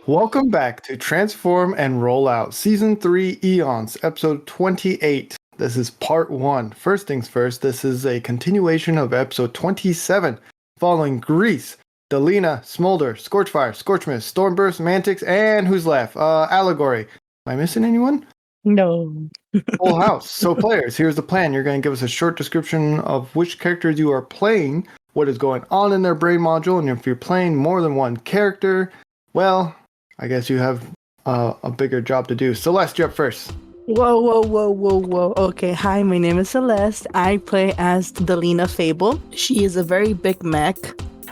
Welcome back to Transform and Roll Out Season 3 Eons, Episode 28. This is Part 1. First things first, this is a continuation of Episode 27, following Grease, Delina, Smolder, Scorchfire, Scorchmist, Stormburst, Mantix, and who's left? Allegory. Am I missing anyone? No. Full house. So players, here's the plan. You're going to give us a short description of which characters you are playing, what is going on in their brain module, and if you're playing more than one character, well, I guess you have a bigger job to do. Celeste, you're up first. Whoa. Okay, hi, my name is Celeste. I play as Delina Fable. She is a very big mech.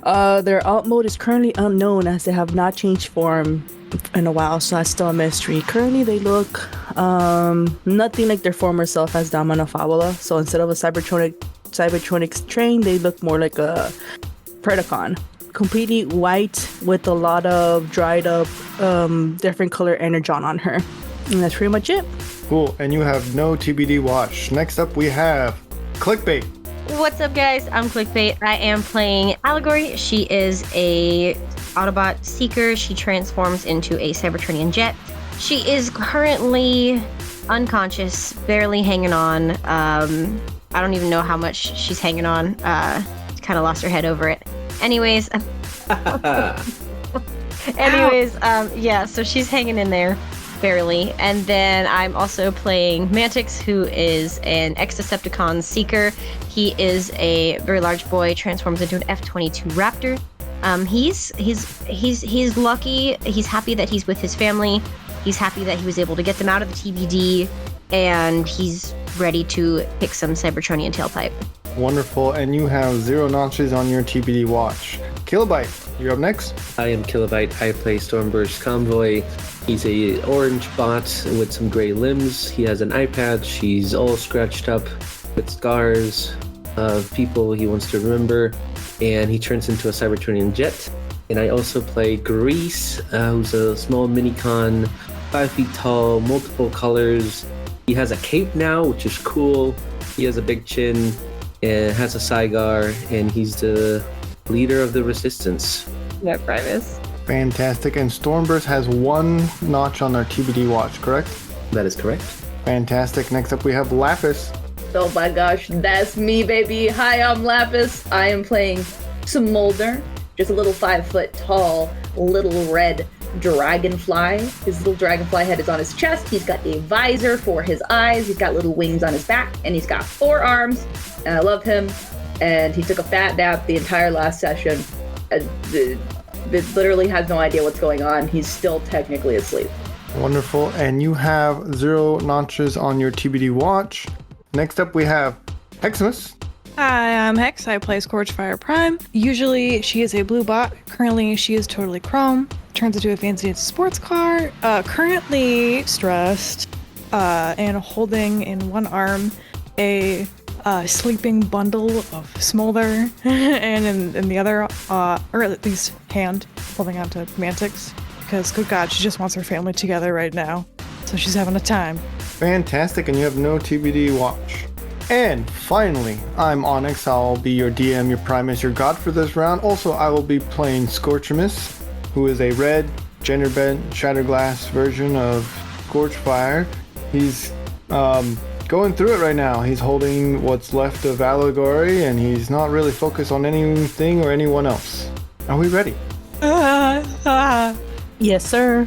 Their alt mode is currently unknown as they have not changed form in a while, so that's still a mystery. Currently, they look nothing like their former self as Damana Fabula. So instead of a Cybertronics train, they look more like a Predacon. Completely white with a lot of dried up different color energon on her, and that's pretty much it. Cool. And you have no TBD watch. Next up we have Clickbait. What's up, guys? I'm Clickbait. I am playing Allegory. She is a Autobot Seeker. She transforms into a Cybertronian jet. She is currently unconscious, barely hanging on. I don't even know how much she's hanging on. Kind of lost her head over it. Anyways, yeah, so she's hanging in there, barely. And then I'm also playing Mantix, who is an ex-Decepticon Seeker. He is a very large boy, transforms into an F-22 Raptor. He's lucky. He's happy that he's with his family. He's happy that he was able to get them out of the TBD, and he's ready to pick some Cybertronian tailpipe. Wonderful. And you have 0 notches on your TBD watch. Kilobyte, you're up next. I am Kilobyte. I play Stormburst Convoy. He's a orange bot with some gray limbs. He has an eye patch. He's all scratched up with scars of people he wants to remember. And he turns into a Cybertronian jet. And I also play Grease, who's a small minicon, 5 feet tall, multiple colors. He has a cape now, which is cool. He has a big chin and has a Cygar, and he's the leader of the Resistance. Yeah, Primus. Fantastic. And Stormburst has 1 notch on their TBD watch, correct? That is correct. Fantastic. Next up we have Lapis. Oh my gosh, that's me, baby. Hi, I'm Lapis. I am playing Smolder, just a little 5 foot tall, little red dragonfly. His little dragonfly head is on his chest. He's got a visor for his eyes. He's got little wings on his back, and he's got 4 arms. And I love him. And he took a fat nap the entire last session. Literally has no idea what's going on. He's still technically asleep. Wonderful. And you have 0 notches on your TBD watch. Next up we have Hexamis. Hi, I'm Hex. I play Scorchfire Prime. Usually she is a blue bot. Currently she is totally chrome. Turns into a fancy sports car. Currently stressed and holding in one arm a sleeping bundle of Smolder and in the other, or at least hand, holding on to Mantix. Because, good God, she just wants her family together right now. So she's having a time. Fantastic, and you have no TBD watch. And finally, I'm Onyx. I'll be your DM, your Primus, your god for this round. Also, I will be playing Scorchamus, who is a red, gender-bent, Shatterglass version of Scorchfire. He's going through it right now. He's holding what's left of Allegory, and he's not really focused on anything or anyone else. Are we ready? Yes, sir.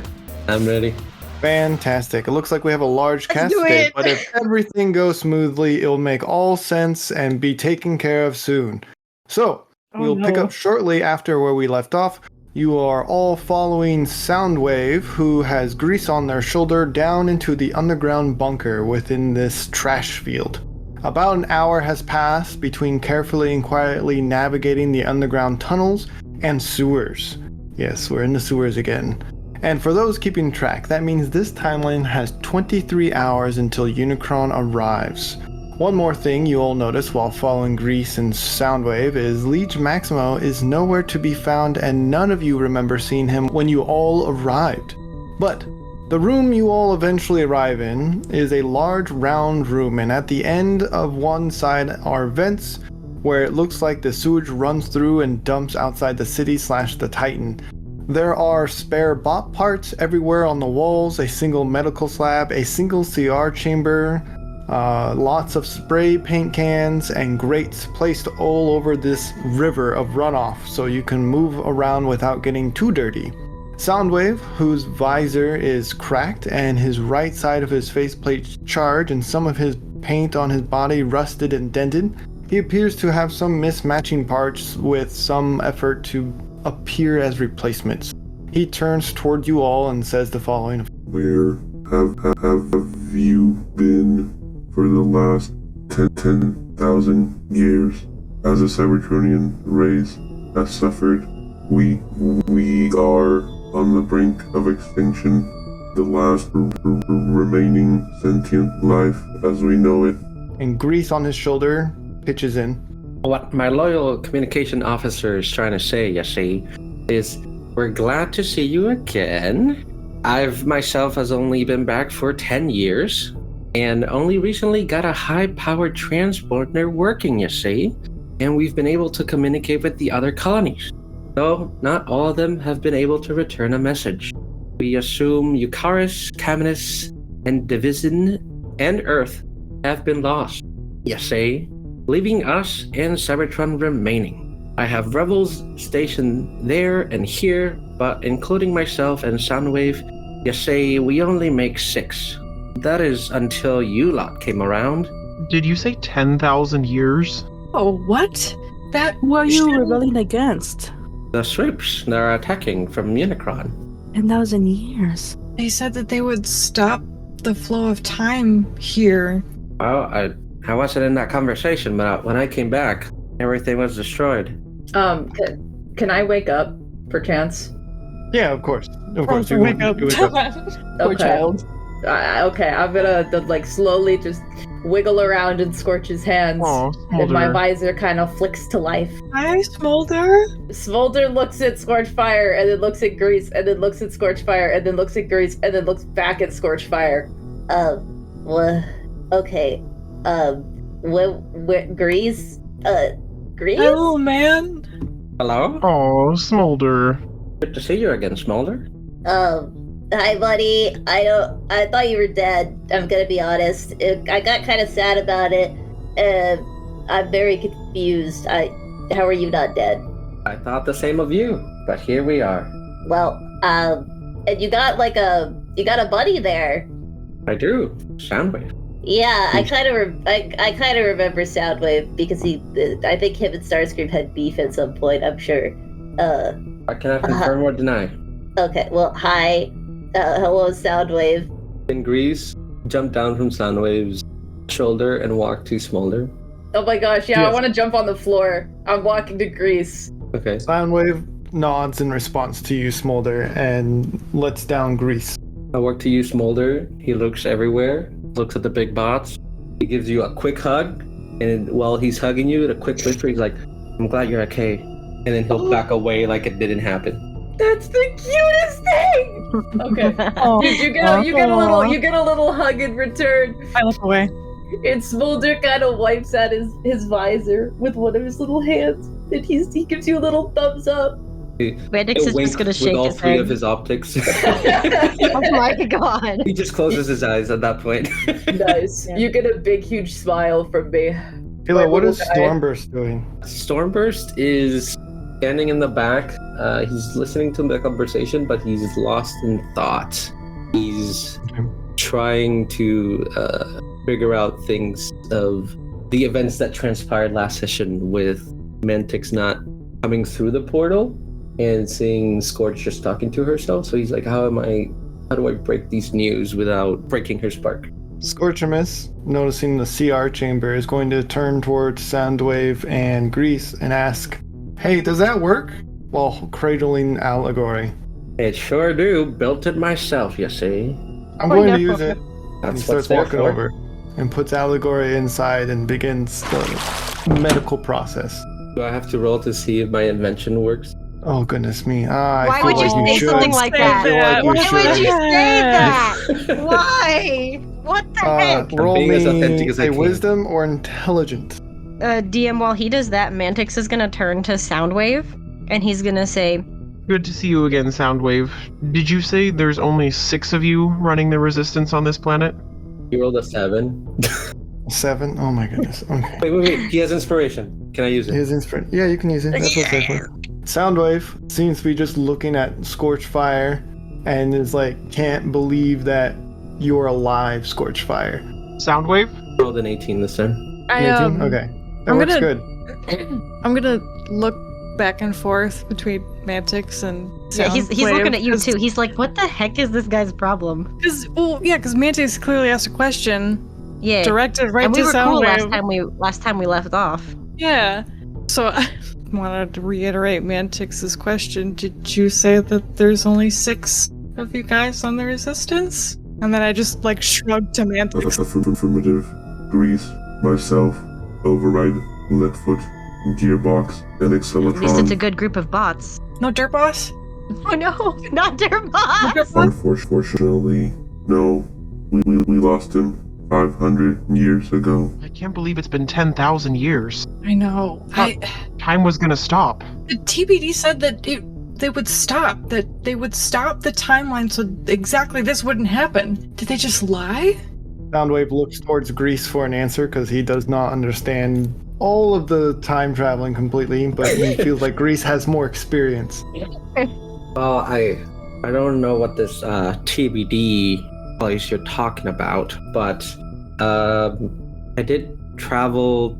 I'm ready. Fantastic. It looks like we have a large cast today, but if everything goes smoothly, it'll make all sense and be taken care of soon. So, we'll pick up shortly after where we left off. You are all following Soundwave, who has Grease on their shoulder, down into the underground bunker within this trash field. About an hour has passed between carefully and quietly navigating the underground tunnels and sewers. Yes, we're in the sewers again. And for those keeping track, that means this timeline has 23 hours until Unicron arrives. One more thing you all notice while following Grease and Soundwave is Liege Maximo is nowhere to be found, and none of you remember seeing him when you all arrived. But the room you all eventually arrive in is a large round room, and at the end of one side are vents where it looks like the sewage runs through and dumps outside the city / the Titan. There are spare bot parts everywhere on the walls, a single medical slab, a single CR chamber, lots of spray paint cans, and grates placed all over this river of runoff so you can move around without getting too dirty. Soundwave, whose visor is cracked and his right side of his faceplate charred and some of his paint on his body rusted and dented, he appears to have some mismatching parts with some effort to appear as replacements. He turns toward you all and says the following. Where have you been for the last 10,000 years? As a Cybertronian race has suffered, we are on the brink of extinction, the last remaining sentient life as we know it. And Grease on his shoulder pitches in. What my loyal communication officer is trying to say, you see, is we're glad to see you again. I've myself has only been back for 10 years and only recently got a high-powered transporter working, you see, and we've been able to communicate with the other colonies. Though not all of them have been able to return a message. We assume Eucharis, Caminus, and Division, and Earth have been lost, you see, leaving us and Cybertron remaining. I have rebels stationed there and here, but including myself and Soundwave, you see, we only make 6. That is until you lot came around. Did you say 10,000 years? Oh, what? Who are you rebelling against? The Swoops, they're attacking from Unicron. 10,000 years. They said that they would stop the flow of time here. Well, I wasn't in that conversation, but when I came back, everything was destroyed. Can I wake up, perchance? Yeah, of course. Of course. You wake up. Poor child. Okay, I'm gonna slowly just wiggle around in Scorch's hands. Aw, and my Smolder. visor kind of flicks to life. Hi, Smolder. Smolder looks at Scorchfire and then looks at Grease and then looks at Scorchfire and then looks at Grease and then looks back at Scorchfire. Okay. Grease? Grease? Hello, man. Hello? Oh, Smolder. Good to see you again, Smolder. Hi, buddy. I thought you were dead. I'm gonna be honest. I got kind of sad about it. I'm very confused. How are you not dead? I thought the same of you, but here we are. Well, and you got a buddy there. I do. Soundwave. Yeah, I kind of remember Soundwave because I think him and Starscream had beef at some point. I'm sure. I cannot confirm or deny. Okay. Well, hi. Hello, Soundwave. And Grease jumped down from Soundwave's shoulder and walked to Smolder. Oh my gosh, yeah, Yes. I want to jump on the floor. I'm walking to Grease. Okay. Soundwave nods in response to you, Smolder, and lets down Grease. I walk to you, Smolder. He looks everywhere, looks at the big bots. He gives you a quick hug, and while he's hugging you, a quick whisper, he's like, I'm glad you're okay. And then he'll back away like it didn't happen. That's the cutest thing. Okay. Oh, You get a little hug in return. I look away. And Smolder kind of wipes at his visor with one of his little hands, and he gives you a little thumbs up. Mandix is just gonna shake with all his 3 head. of his optics. Oh my god. He just closes his eyes at that point. Nice. Yeah. You get a big, huge smile from me. Hilo, what little is guy. Stormburst doing? Stormburst is standing in the back. He's listening to the conversation, but he's lost in thought. He's trying to figure out things of the events that transpired last session with Mantix not coming through the portal and seeing Scorch just talking to herself. So he's like, how do I break these news without breaking her spark? Scorchamus, noticing the CR chamber, is going to turn towards Soundwave and Grease and ask, hey, does that work? While cradling Allegory. It sure do. Built it myself, you see. I'm going to use it. That's He starts what it's walking there for. over and puts Allegory inside and begins the medical process. Do I have to roll to see if my invention works? Oh, goodness me. Why I would feel you like say should. something like I that? feel like Why you would you should. say that? Why? What the heck? Roll being me as authentic as I a can. wisdom or intelligence. DM, while he does that, Mantix is gonna turn to Soundwave, and he's gonna say, Good to see you again, Soundwave. Did you say there's only 6 of you running the resistance on this planet? You rolled a 7. 7? Oh my goodness. Okay. Wait. He has inspiration. Can I use it? His inspiration. Yeah, you can use it. That's okay. Soundwave seems to be just looking at Scorchfire and is like, can't believe that you're alive, Scorchfire. Soundwave? Rolled an 18 this time. 18? Okay. That works good. I'm gonna look back and forth between Mantix and Yeah, he's Soundwave, looking at you 'cause- too. He's like, what the heck is this guy's problem? Because Mantix clearly asked a question Yeah. directed right And to we were cool Soundwave. last time we left off. Yeah. So I wanted to reiterate Mantix's question. Did you say that there's only 6 of you guys on the Resistance? And then I just like shrugged to Mantix. Affirmative. Grease, myself, Override, Leadfoot, Gearbox, and At least it's a Acceleron. good group of bots. No dirt boss? Oh no, not their bots! Unfortunately, no. We lost him 500 years ago. I can't believe it's been 10,000 years. I know. Time was gonna stop. The TBD said that they would stop. That they would stop the timeline so exactly this wouldn't happen. Did they just lie? Soundwave looks towards Grease for an answer because he does not understand all of the time traveling completely, but he feels like Grease has more experience. Well, I don't know what this TBD place you're talking about, but I did travel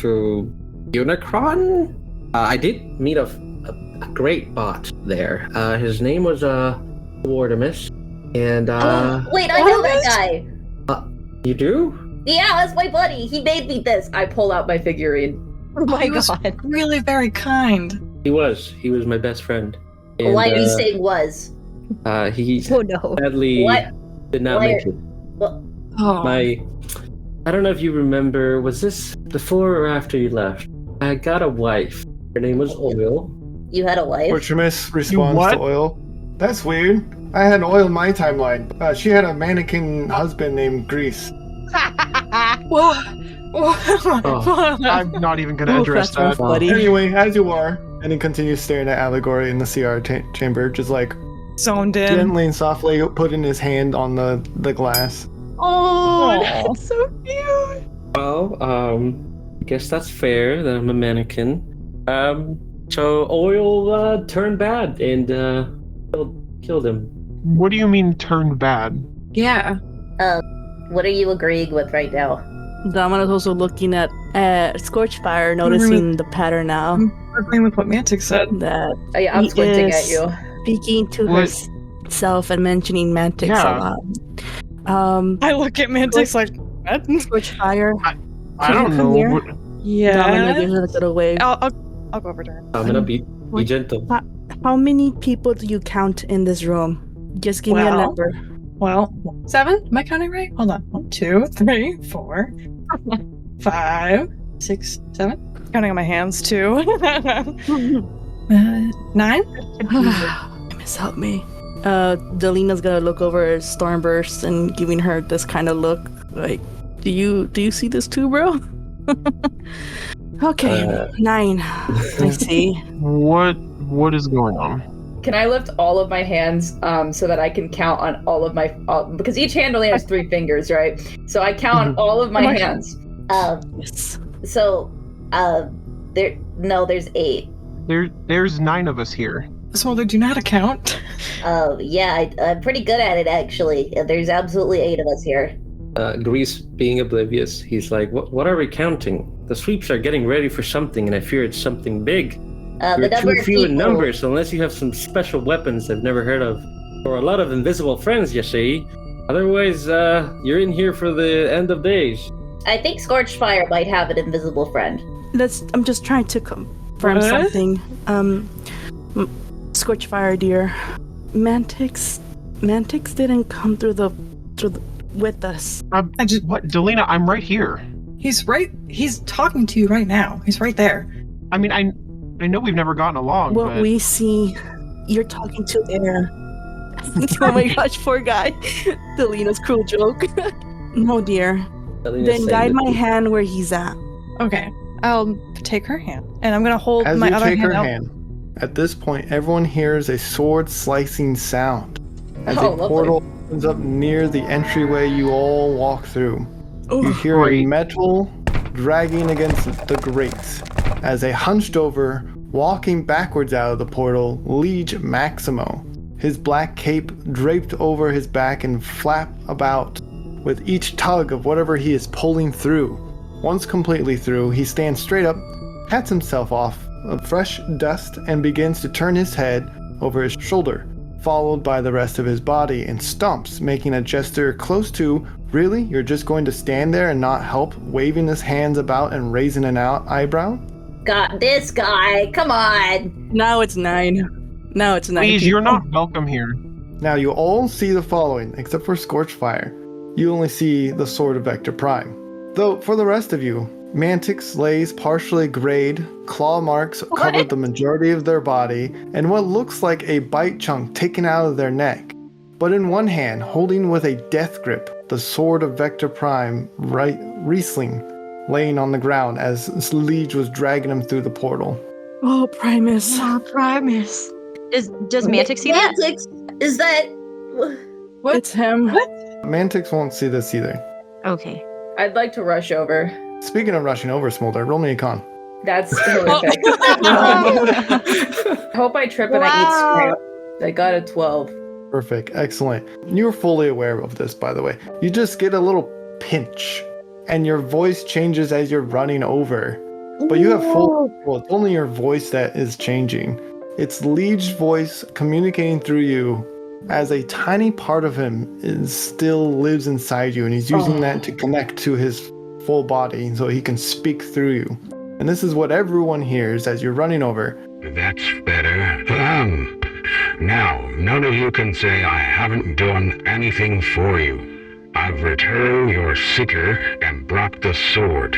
to Unicron. I did meet a great bot there. His name was Wardemus, and Wait, I know that guy. you do? Yeah, that's my buddy. He made me this. I pull out my figurine. Oh my He was god. really very kind. He was my best friend. And, Why are you saying was? he Oh no. sadly What? did not Why make are- it. Oh. I don't know if you remember, was this before or after you left? I got a wife. Her name was Oil. You had a wife? Fortumus responds what? to Oil. That's weird. I had Oil in my timeline. She had a mannequin husband named Grease. Whoa. I'm not even gonna Ooh, address that's rough, that. buddy. Anyway, as you are. And he continues staring at Allegory in the CR chamber, just like Zoned in. gently and softly putting his hand on the glass. Oh, that's so cute. Well, I guess that's fair that I'm a mannequin. So Oil turned bad and killed him. What do you mean turned bad? Yeah. What are you agreeing with right now? Domino's also looking at Scorchfire, noticing the pattern now. I'm agreeing with what Mantix said. That Oh, yeah, I'm He squinting is- at you. speaking to What? herself and mentioning Mantix Yeah. a lot. I look at Mantix like, what? Scorchfire. I don't Come know. here. What, Domino Yeah. gives her a little wave. I'll go over to her. I'm gonna be gentle. How many people do you count in this room? Just give me a Well, number. Well, 7? Am I counting right? Hold on. 1, 2, 3, 4, 5, 6, 7. Counting on my hands too. 9? Miss, help me. Delina's gonna look over at Stormburst and giving her this kind of look, like, do you see this too, bro? Okay, 9. I see. what is going on? Can I lift all of my hands so that I can count on all of my because each hand only has 3 fingers, right? So I count on all of my hands. Yes. So, there's 8. There's 9 of us here. Smolder, do you know how to count? Yeah, I'm pretty good at it actually. There's absolutely 8 of us here. Grease being oblivious, he's like, what are we counting? The sweeps are getting ready for something, and I fear it's something big. The You're number too of few in people- numbers, unless you have some special weapons I've never heard of. Or a lot of invisible friends, you see. Otherwise, you're in here for the end of days. I think Scorchfire might have an invisible friend. I'm just trying to confirm What? something. Scorchfire, dear. Mantix didn't come through the with us. I just What, Delina? I'm right here. He's talking to you right now. He's right there. I mean, I know we've never gotten along, What but we see, you're talking to air. Oh my gosh, poor guy. Delina's cruel joke. No, dear. Delina's Then saying guide that- my hand where he's at. Okay. I'll take her hand. And I'm gonna hold As my you other take hand her out. hand, At this point, everyone hears a sword-slicing sound as a lovely. portal opens up near the entryway you all walk through. You hear a Great. metal dragging against the grates as a hunched-over, walking backwards out of the portal, Liege Maximo. His black cape draped over his back and flap about with each tug of whatever he is pulling through. Once completely through, he stands straight up, pats himself off of fresh dust, and begins to turn his head over his shoulder, followed by the rest of his body, and stomps, making a gesture close to, really? You're just going to stand there and not help, waving his hands about and raising an eyebrow? Got this guy. Come on. Now it's 9. Now it's 9. Please, you're not welcome here. Now you all see the following, except for Scorchfire. You only see the Sword of Vector Prime. Though, for the rest of you, Mantix lays partially grayed, claw marks covered the majority of their body, and what looks like a bite chunk taken out of their neck. But in one hand, holding with a death grip, the Sword of Vector Prime, Riesling, laying on the ground as Liege was dragging him through the portal. Oh, Primus. Oh, Primus. Does Mantix see that? Mantix, is that... What? It's him. Mantix won't see this either. Okay. I'd like to rush over. Speaking of rushing over, Smolder, roll me a con. That's horrific. I hope I trip and I eat scrap. I got a 12. Perfect. Excellent. You're fully aware of this, by the way. You just get a little pinch, and your voice changes as you're running over. But you have full control. It's only your voice that is changing. It's Liege's voice communicating through you as a tiny part of him still lives inside you, and he's using that to connect to his full body so he can speak through you. And this is what everyone hears as you're running over. That's better. Now, none of you can say I haven't done anything for you. I've returned your seeker and brought the sword.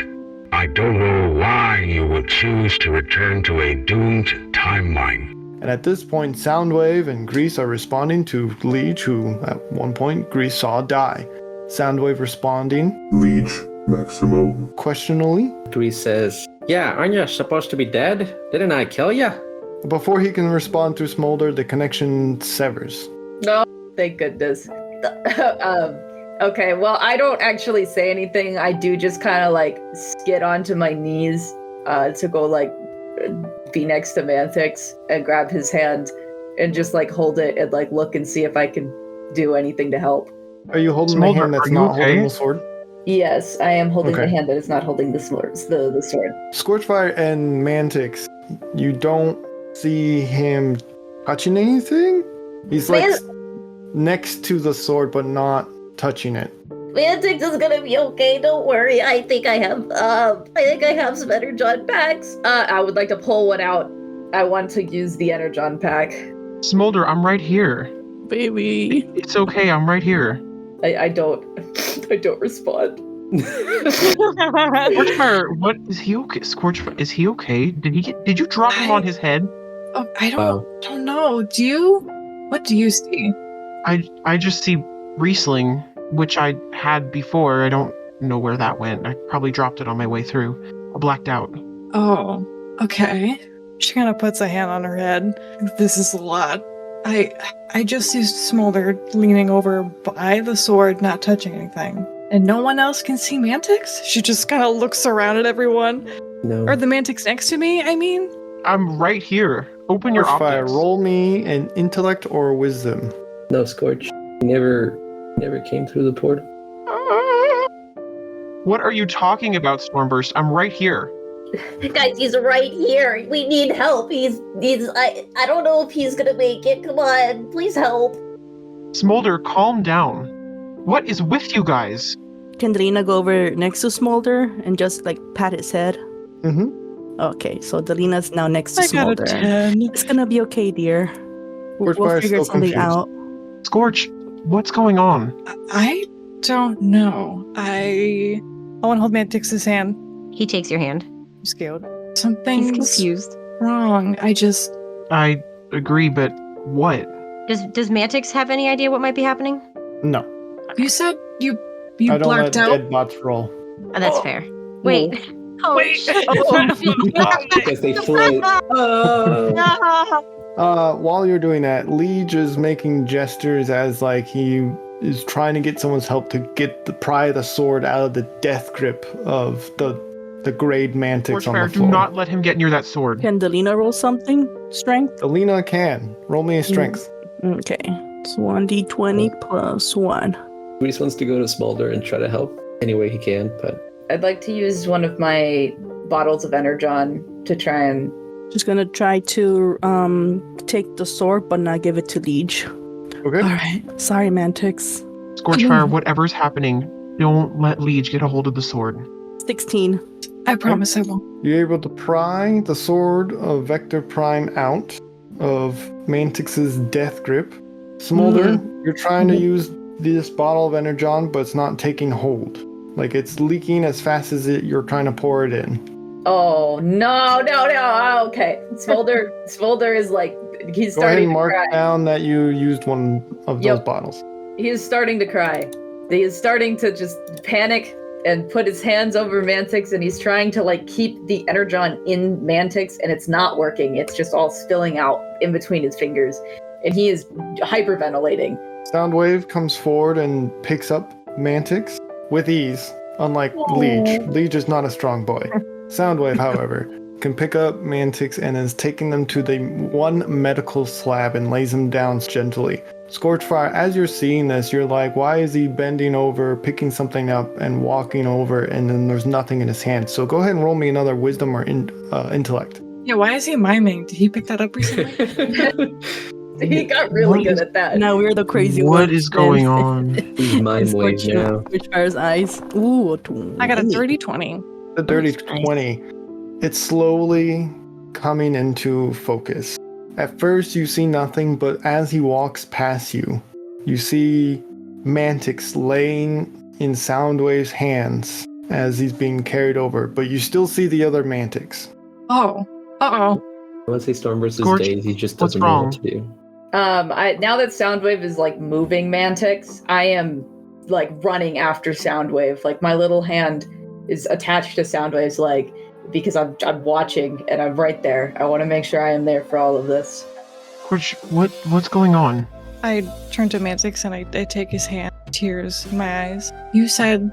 I don't know why you would choose to return to a doomed timeline. And at this point, Soundwave and Grease are responding to Liege, who at one point Grease saw die. Soundwave responding. Liege Maximo. Questionably. Grease says, "Yeah, aren't you supposed to be dead? Didn't I kill ya?" Before he can respond through Smolder, the connection severs. No, thank goodness. Okay, well, I don't actually say anything. I do just kind of like skid onto my knees to go like be next to Mantix and grab his hand and just like hold it and like look and see if I can do anything to help. Are you holding the hand that's not holding the sword? Yes, I am holding the hand that is not holding the sword. The sword. Scorchfire and Mantix, you don't see him touching anything? He's like next to the sword but not touching it. Mantix is gonna be okay, don't worry. I think I have some Energon packs. I would like to pull one out. I want to use the Energon pack. Smolder, I'm right here. Baby. It's okay, I'm right here. I don't respond. Scorchfire, what is he okay? Scorchfire, is he okay? Did you drop him on his head? Oh, I don't know. Do you? What do you see? I just see Riesling, which I had before. I don't know where that went. I probably dropped it on my way through. I blacked out. Oh, okay. She kind of puts a hand on her head. This is a lot. I just see Smolder leaning over by the sword, not touching anything. And no one else can see Mantix? She just kind of looks around at everyone. No. Or the Mantix next to me, I mean? I'm right here. Open your Fire. optics. Roll me an intellect or wisdom. No, Scorch. He never came through the portal. What are you talking about, Stormburst? I'm right here. Guys, he's right here. We need help. I don't know if he's gonna make it. Come on, please help. Smolder, calm down. What is with you guys? Can Delina go over next to Smolder and just like pat his head? Mm-hmm. Okay, so Delina's now next to I got a Smolder. 10. It's gonna be okay, dear. We'll Scorchfire's figure still something confused. out. Scorch, what's going on? I don't know. I want to hold Mantix's hand. He takes your hand. I'm scared. He's Something's confused. wrong. I agree, but what? Does Mantix have any idea what might be happening? No. You said you I don't let blacked out? dead bots roll. Oh, that's fair. Wait, Oh, Wait. shit. Because they float. While you're doing that, Liege is making gestures as like he is trying to get someone's help to pry the sword out of the death grip of the grade mantics on the Scorchfire, do floor. not let him get near that sword. Can Delina roll something? Strength? Alina can. Roll me a strength. Okay. It's 1d20 plus 1. Reese wants to go to Smolder and try to help any way he can, but I'd like to use one of my bottles of Energon to try and... Just gonna try to take the sword, but not give it to Liege. Okay. Alright. Sorry, Mantix. Scorchfire, whatever's happening, don't let Liege get a hold of the sword. 16. I promise I won't. You're able to pry the sword of Vector Prime out of Mantix's death grip. Smolder, you're trying to use this bottle of Energon, but it's not taking hold. Like it's leaking as fast as you're trying to pour it in. Oh, no. Okay. Smolder is like, he's Go ahead starting and to mark cry. down that you used one of those bottles. He is starting to cry. He is starting to just panic and put his hands over Mantix, and he's trying to like keep the Energon in Mantix, and it's not working. It's just all spilling out in between his fingers, and he is hyperventilating. Soundwave comes forward and picks up Mantix with ease, unlike Liege. Liege is not a strong boy. Soundwave, however, can pick up Mantix and is taking them to the one medical slab and lays them down gently. Scorchfire, as you're seeing this, you're like, why is he bending over, picking something up, and walking over, and then there's nothing in his hand? So go ahead and roll me another wisdom or intellect. Yeah, why is he miming? Did he pick that up recently? He got really good at that. Now we're the crazy ones. What is going on? he's mind wave now. Scorchfire's eyes. Ooh, I got a dirty 20. The dirty 20. It's slowly coming into focus. At first, you see nothing, but as he walks past you, you see Mantix laying in Soundwave's hands as he's being carried over, but you still see the other Mantix. Oh. Uh-oh. Once he Stormburst Scorch, days, he just what's doesn't know wrong? what to do. Now that Soundwave is like moving Mantix, I am like running after Soundwave. Like my little hand is attached to Soundwave's leg because I'm watching and I'm right there. I want to make sure I am there for all of this. Scorch, what's going on? I turn to Mantix and I take his hand, tears in my eyes. You said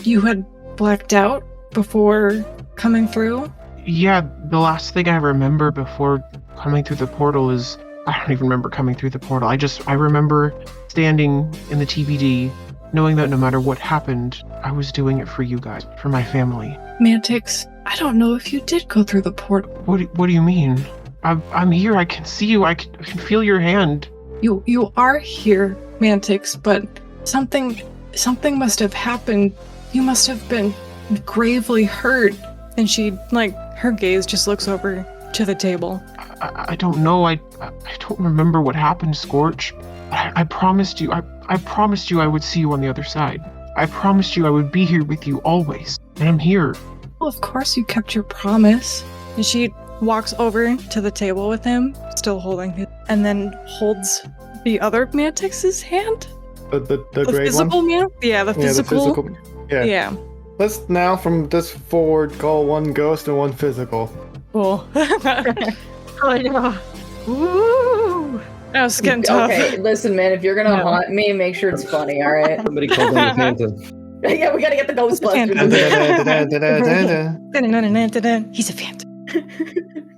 you had blacked out before coming through? Yeah, the last thing I remember before coming through the portal is I don't even remember coming through the portal. I remember standing in the TBD, knowing that no matter what happened, I was doing it for you guys, for my family. Mantix, I don't know if you did go through the portal. What do you mean? I'm here. I can see you. I can feel your hand. You are here, Mantix, but something must have happened. You must have been gravely hurt. And she, like, her gaze just looks over to the table. I don't know. I don't remember what happened, Scorch. I promised you. I promised you I would see you on the other side. I promised you I would be here with you always. And I'm here. Well, of course you kept your promise. And she walks over to the table with him, still holding it, and then holds the other Mantix's hand. The grade physical one? man? Yeah, the physical. Yeah. Let's now from this forward call one ghost and one physical. Cool. Oh no. Ooh. That was getting tough. Okay, listen, man, if you're gonna haunt me, make sure it's funny, all right? Somebody called him a phantom. Yeah, we gotta get the Ghostbusters. He's a phantom.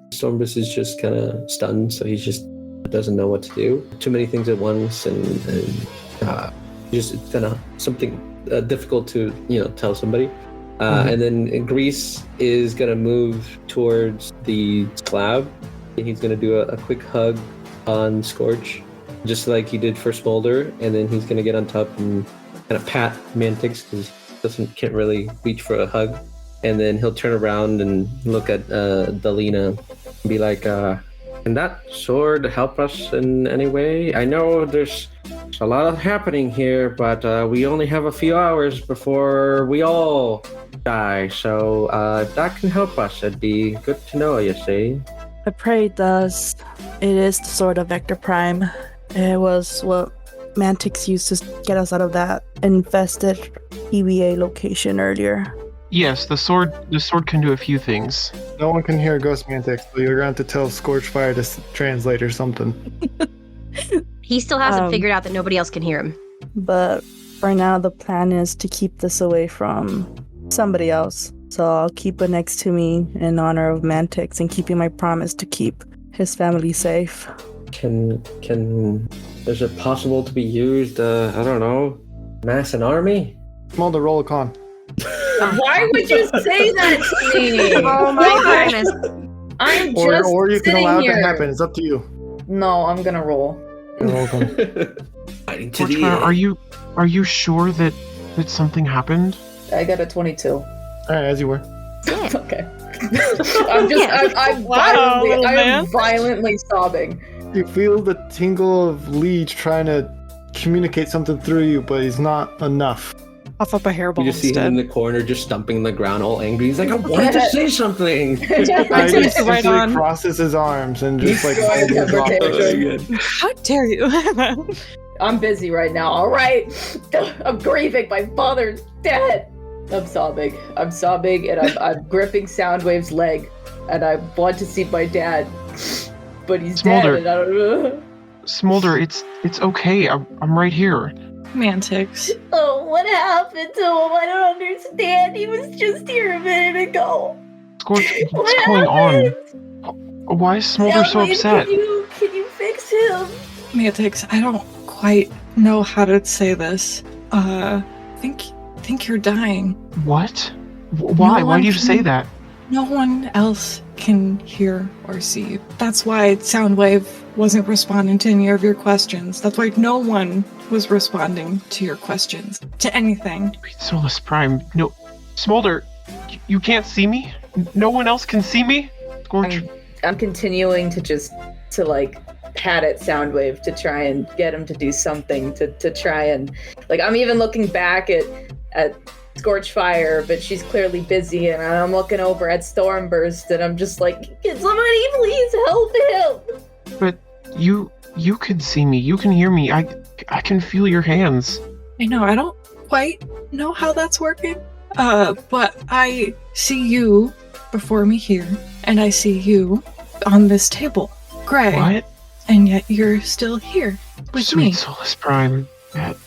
Stormburst is just kind of stunned, so he just doesn't know what to do. Too many things at once, and just it's kind of something difficult to tell somebody. And then Grease is gonna move towards the slab. He's gonna do a quick hug on Scorch, just like he did for Smolder, and then he's gonna get on top and kind of pat Mantix because can't really reach for a hug. And then he'll turn around and look at Delina and be like, can that sword help us in any way? I know there's a lot happening here, but we only have a few hours before we all die. So if that can help us, it'd be good to know, you see. I pray it does. It is the sword of Vector Prime. It was what Mantix used to get us out of that infested EVA location earlier. Yes, the sword can do a few things. No one can hear Ghost Mantic, so you're going to have to tell Scorchfire to translate or something. He still hasn't figured out that nobody else can hear him. But for now, the plan is to keep this away from somebody else. So I'll keep it next to me in honor of Mantix and keeping my promise to keep his family safe. Is it possible to be used, I don't know, mass an army? Smolder, roll a con. Why would you say that to me? Oh my goodness. I'm just Or you can allow it here. to happen. It's up to you. No, I'm gonna roll. Roll a con. Fighting to the Scorchfire, end. are you sure that something happened? I got a 22. All right, as you were. Okay. I'm violently sobbing. You feel the tingle of Leech trying to communicate something through you, but he's not enough. I'll flip a hairball You just see him in instead. the corner, just stomping the ground, all angry. He's like, I wanted to say something. He right on. crosses his arms and just like He's going drop temper it. How dare you? I'm busy right now, alright? I'm grieving. My father's dead. I'm sobbing, and I'm gripping Soundwave's leg, and I want to see my dad, but he's Smolder. dead, and I don't know. Smolder, it's okay. I'm right here. Mantix. Oh, what happened to him? I don't understand. He was just here a minute ago. Scorch, what's What going happened? on? Why is Smolder so Soundwave, upset? Can you fix him? Mantix, I don't quite know how to say this. Think you're dying. What? Why? No Why do you one say can- that? No one else can hear or see you. That's why Soundwave wasn't responding to any of your questions. That's why no one was responding to your questions. To anything. Solus Prime. No. Smolder, you can't see me? No one else can see me? Scorch. I'm continuing to like pat at Soundwave to try and get him to do something to try and like I'm even looking back at Scorchfire, but she's clearly busy, and I'm looking over at Stormburst, and I'm just like, can somebody please help him? But you can see me. You can hear me. I can feel your hands. I know, I don't quite know how that's working. But I see you before me here, and I see you on this table. Gray. What? And yet you're still here with Sweet me. Solus Prime. That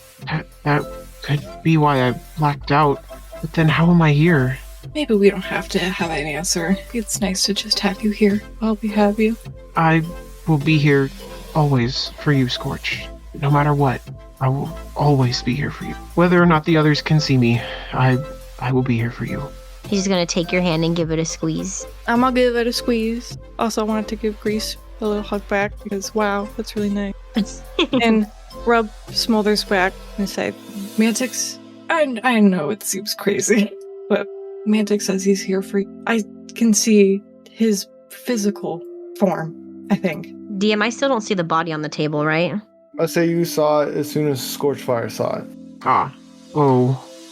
could be why I blacked out. But then how am I here? Maybe we don't have to have an answer. It's nice to just have you here while we have you. I will be here always for you, Scorch. No matter what, I will always be here for you. Whether or not the others can see me, I will be here for you. He's gonna take your hand and give it a squeeze. I'm gonna give it a squeeze. Also, I wanted to give Grease a little hug back because wow, that's really nice. And rub Smolder's back and say, Mantix, I know it seems crazy, but Mantix says he's here for you. I can see his physical form, I think. DM, I still don't see the body on the table, right? I say you saw it as soon as Scorchfire saw it.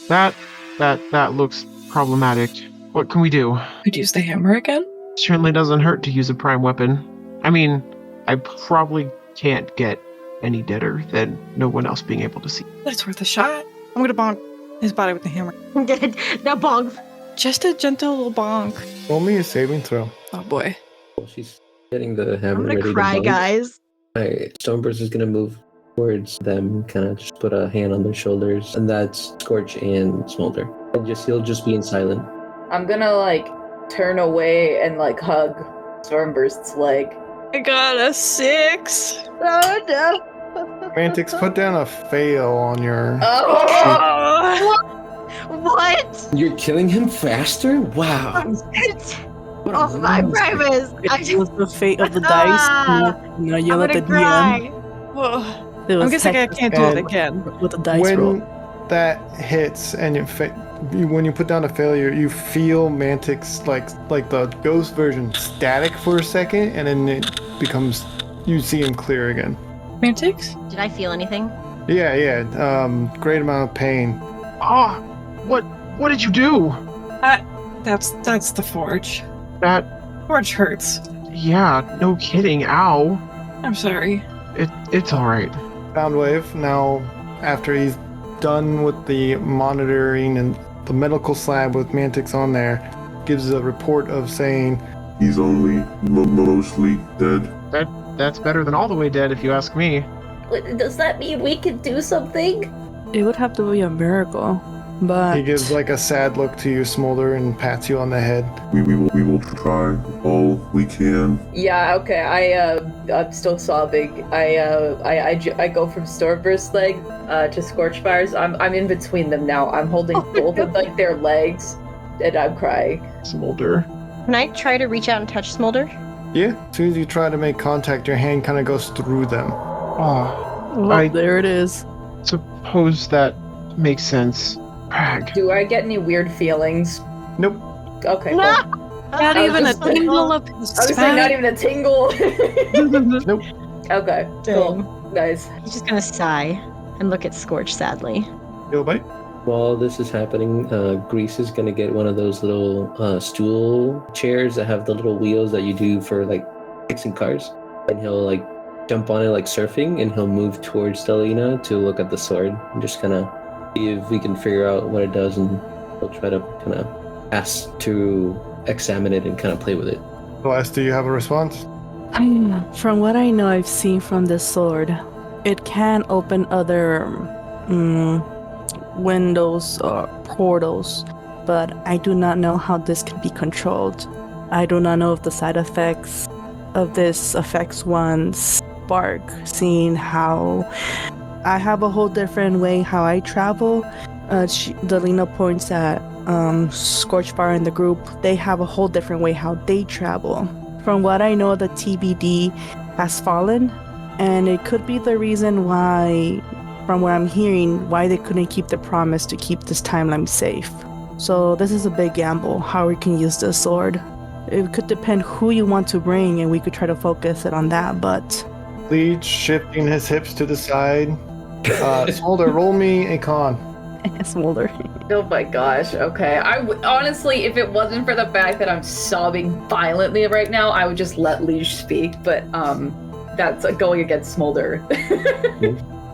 That looks problematic. What can we do? Could use the hammer again? Certainly doesn't hurt to use a prime weapon. I mean, I probably can't get any deader than no one else being able to see. But it's worth a shot. I'm gonna bonk his body with the hammer. Now bonk. Just a gentle little bonk. Roll me a saving throw. Oh boy. Well, she's getting the hammer I'm gonna ready cry, to bump. guys. Stoneburst is gonna move towards them, kind of just put a hand on their shoulders, and that's Scorch and Smolder. And he'll just be in silent. I'm gonna like turn away and like hug Stormburst's leg. I got a 6. Oh no. Mantix, put down a fail on your... What? You're killing him faster? Wow. What a Off my monster. premise. It was the fate of the dice. You yell at the DM. Whoa. It was I'm guessing I can't do it and- again. with the dice when roll. that hits and when you put down a failure, you feel Mantix like the ghost version static for a second, and then it becomes, you see him clear again. Mantix? Did I feel anything? Yeah. Great amount of pain. What did you do? That's the forge. That, Forge hurts. yeah, no kidding, ow. I'm sorry. It's alright. Soundwave, now after he's done with the monitoring and the medical slab with Mantix on there gives a report of saying he's only mostly dead. That's better than all the way dead, if you ask me. Does that mean we can do something? It would have to be a miracle, but he gives like a sad look to you, Smolder, and pats you on the head. We will try all we can. Yeah, okay. I'm still sobbing. I go from Stormburst leg to Scorchfire's. I'm in between them now. I'm holding both of like their legs, and I'm crying. Smolder. Can I try to reach out and touch Smolder? Yeah. As soon as you try to make contact, your hand kind of goes through them. Oh, there it is. Suppose that makes sense. Brag. Do I get any weird feelings? Nope. Okay. Cool. Not even a tingle of his I was saying not even a tingle. Nope. Okay. Cool. Nice. He's just gonna sigh and look at Scorch sadly. Yo, bite. While this is happening, Grease is gonna get one of those little stool chairs that have the little wheels that you do for like fixing cars, and he'll like jump on it like surfing, and he'll move towards Delina to look at the sword and just kind of see if we can figure out what it does, and he'll try to kind of ask to examine it and kind of play with it. Celeste, do you have a response? From what I know I've seen from this sword, it can open other windows or portals, but I do not know how this can be controlled. I do not know if the side effects of this affects one's spark, seeing how I have a whole different way how I travel. Delina points at Scorchfire and the group. They have a whole different way how they travel. From what I know, the TBD has fallen, and it could be the reason why, from what I'm hearing, why they couldn't keep the promise to keep this timeline safe. So this is a big gamble, how we can use this sword. It could depend who you want to bring, and we could try to focus it on that, but... Leech shifting his hips to the side. Smolder, roll me a con. Smolder. Oh my gosh. Okay. Honestly, if it wasn't for the fact that I'm sobbing violently right now, I would just let Leash speak. But that's going against Smolder.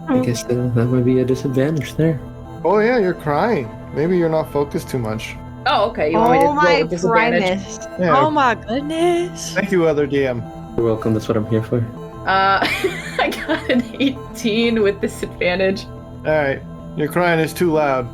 I guess that might be a disadvantage there. Oh yeah, you're crying. Maybe you're not focused too much. Oh, okay. You want me to roll a disadvantage? Yeah. Oh my goodness. Thank you, other DM. You're welcome. That's what I'm here for. I got an 18 with disadvantage. All right, your crying is too loud.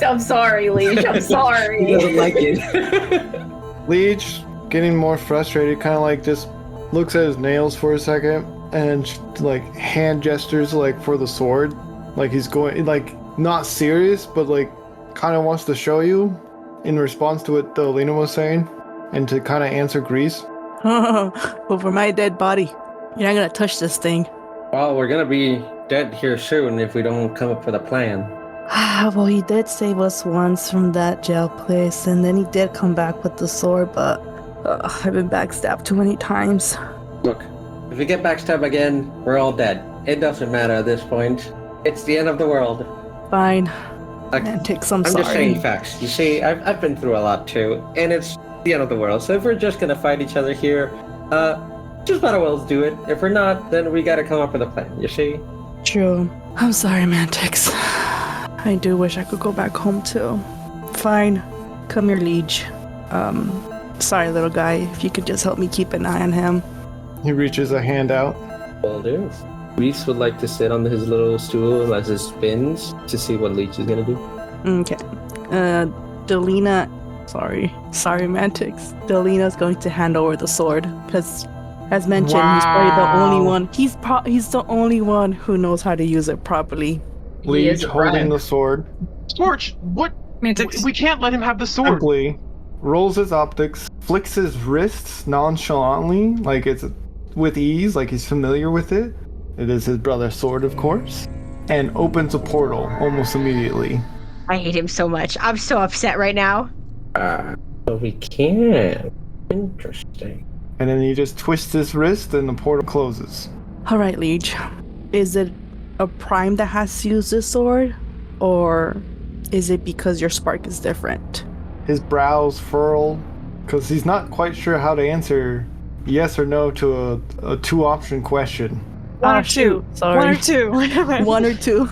I'm sorry, Leash. I'm sorry. He doesn't like it. Leech, getting more frustrated, kind of like just looks at his nails for a second and like hand gestures like for the sword, like he's going like not serious, but like kind of wants to show you in response to what Lena was saying, and to kind of answer Grease. Over my dead body. You're not gonna touch this thing. Well, we're gonna be dead here soon if we don't come up with a plan. Well, he did save us once from that jail place, and then he did come back with the sword, but I've been backstabbed too many times. Look, if we get backstabbed again, we're all dead. It doesn't matter at this point. It's the end of the world. Fine. Like, Antics, I'm sorry. just saying facts. You see, I've been through a lot too, and it's the end of the world. So if we're just gonna fight each other here, just might as well do it. If we're not, then we gotta come up with a plan, you see? True. I'm sorry, Mantix. I do wish I could go back home too. Fine. Come here, Liege. Sorry, little guy. If you could just help me keep an eye on him. He reaches a hand out. Will do. Reese would like to sit on his little stool as it spins to see what Leech is gonna do. Okay. Delina... Sorry, Mantix. Delina's going to hand over the sword, because, as mentioned, he's probably the only one. He's the only one who knows how to use it properly. Leech holding the sword. Scorch, what? Mantix. We can't let him have the sword. Simply rolls his optics, flicks his wrists nonchalantly, like it's with ease, like he's familiar with it. It is his brother's sword, of course, and opens a portal almost immediately. I hate him so much. I'm so upset right now. So we can. Interesting. And then he just twists his wrist and the portal closes. Alright, Liege. Is it a prime that has to use this sword? Or is it because your spark is different? His brows furl, because he's not quite sure how to answer yes or no to a two-option question. One or two. Sorry. One or two. One or two.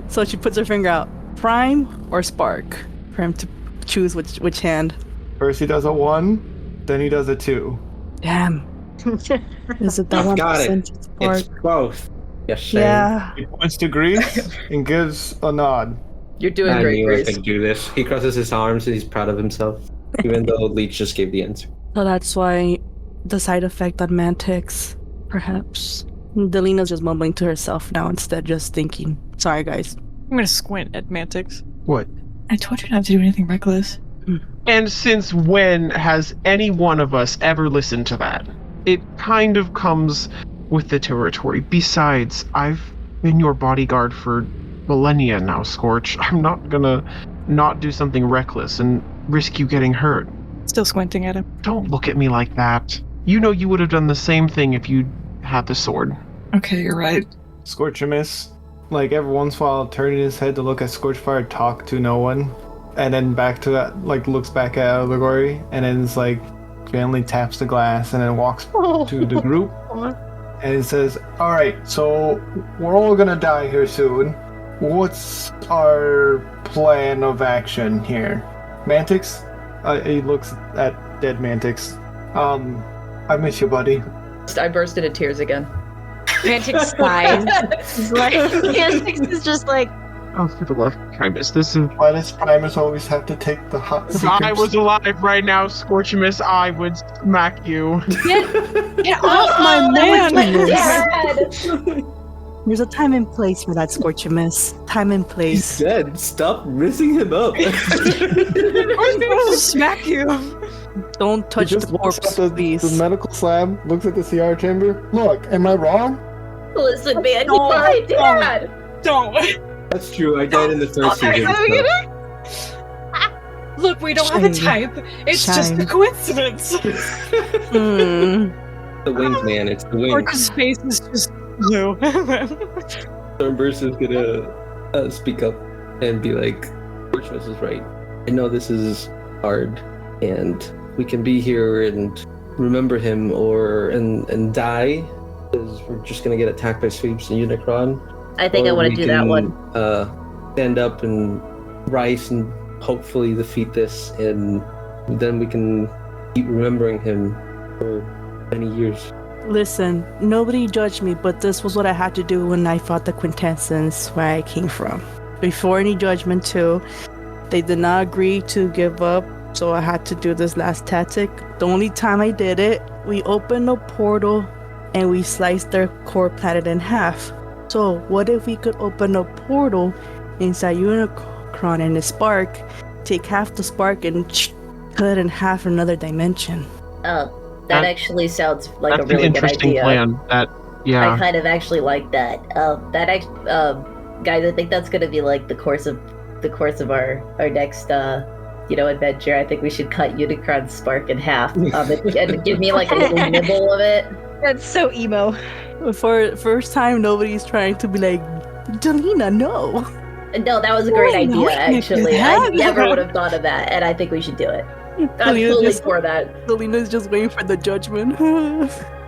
So she puts her finger out. Prime or spark? for him to choose which hand. First he does a 1, then he does a 2. Damn. Is it that 1% It's spark? both. Yes, sir. Yeah. He points to Grease and gives a nod. You're doing I great, knew I Grace. could do this. He crosses his arms and he's proud of himself, even though Leech just gave the answer. So that's why the side effect on Mantix, perhaps. Delina's just mumbling to herself now instead, just thinking. Sorry, guys. I'm gonna squint at Mantix. What? I told you not to do anything reckless. And since when has any one of us ever listened to that? It kind of comes with the territory. Besides, I've been your bodyguard for millennia now, Scorch. I'm not gonna not do something reckless and risk you getting hurt. Still squinting at him. Don't look at me like that. You know you would have done the same thing if you had the sword. Okay, you're right. Scorchamus, like every once in a while, turning his head to look at Scorchfire, talk to no one, and then back to that, like looks back at Allegory, and then it's like gently taps the glass, and then walks to the group, and it says, "All right, so we're all gonna die here soon. What's our plan of action here, Mantix?" He looks at dead Mantix. I miss you, buddy. I burst into tears again. Mantix sighs. Mantix is just like, Oh, for the love of Primus, this is... Why does Primus always have to take the hot If secrets? I was alive right now, Scorchamus, I would smack you. Get off my man! There's a time and place for that, Scorchamus. Time and He's place. dead. Stop messing him up. I'm supposed to smack you. Don't touch He the just looks corpse, at please. the medical slab, looks at the CR chamber. Look, am I wrong? Listen, man, No, you're my dad. Don't. That's true. I died in the first season. so- Look, we don't have a Shine. type. It's just a Shine. coincidence. Hmm. The wings, man. It's the wings. Orca's face is just blue. Stormburst is gonna speak up and be like, Fortunatus is right. I know this is hard, and we can be here and remember him and die, because we're just gonna get attacked by sweeps and Unicron. I think I Or want we to do that can, one. Stand up and rise and hopefully defeat this, and then we can keep remembering him for many years. Listen, nobody judged me, but this was what I had to do when I fought the Quintessence where I came from. Before any judgment, too. They did not agree to give up, so I had to do this last tactic. The only time I did it, we opened a portal and we sliced their core planet in half. So, what if we could open a portal inside Unicron and the spark, take half the spark and cut it in half in another dimension? That That- actually sounds like a That's really an good interesting idea. plan. That, I yeah. kind of actually like that. Guys, I think that's gonna be like the course of our next adventure. I think we should cut Unicron's spark in half and give me like a little nibble of it. that's so emo. For first time, nobody's trying to be like, Delina, no. No, that was a great Why idea. not? Actually, I Yeah. never would have thought of that, and I think we should do it. I'm Delina's fully just, for that. Delina's just waiting for the judgment.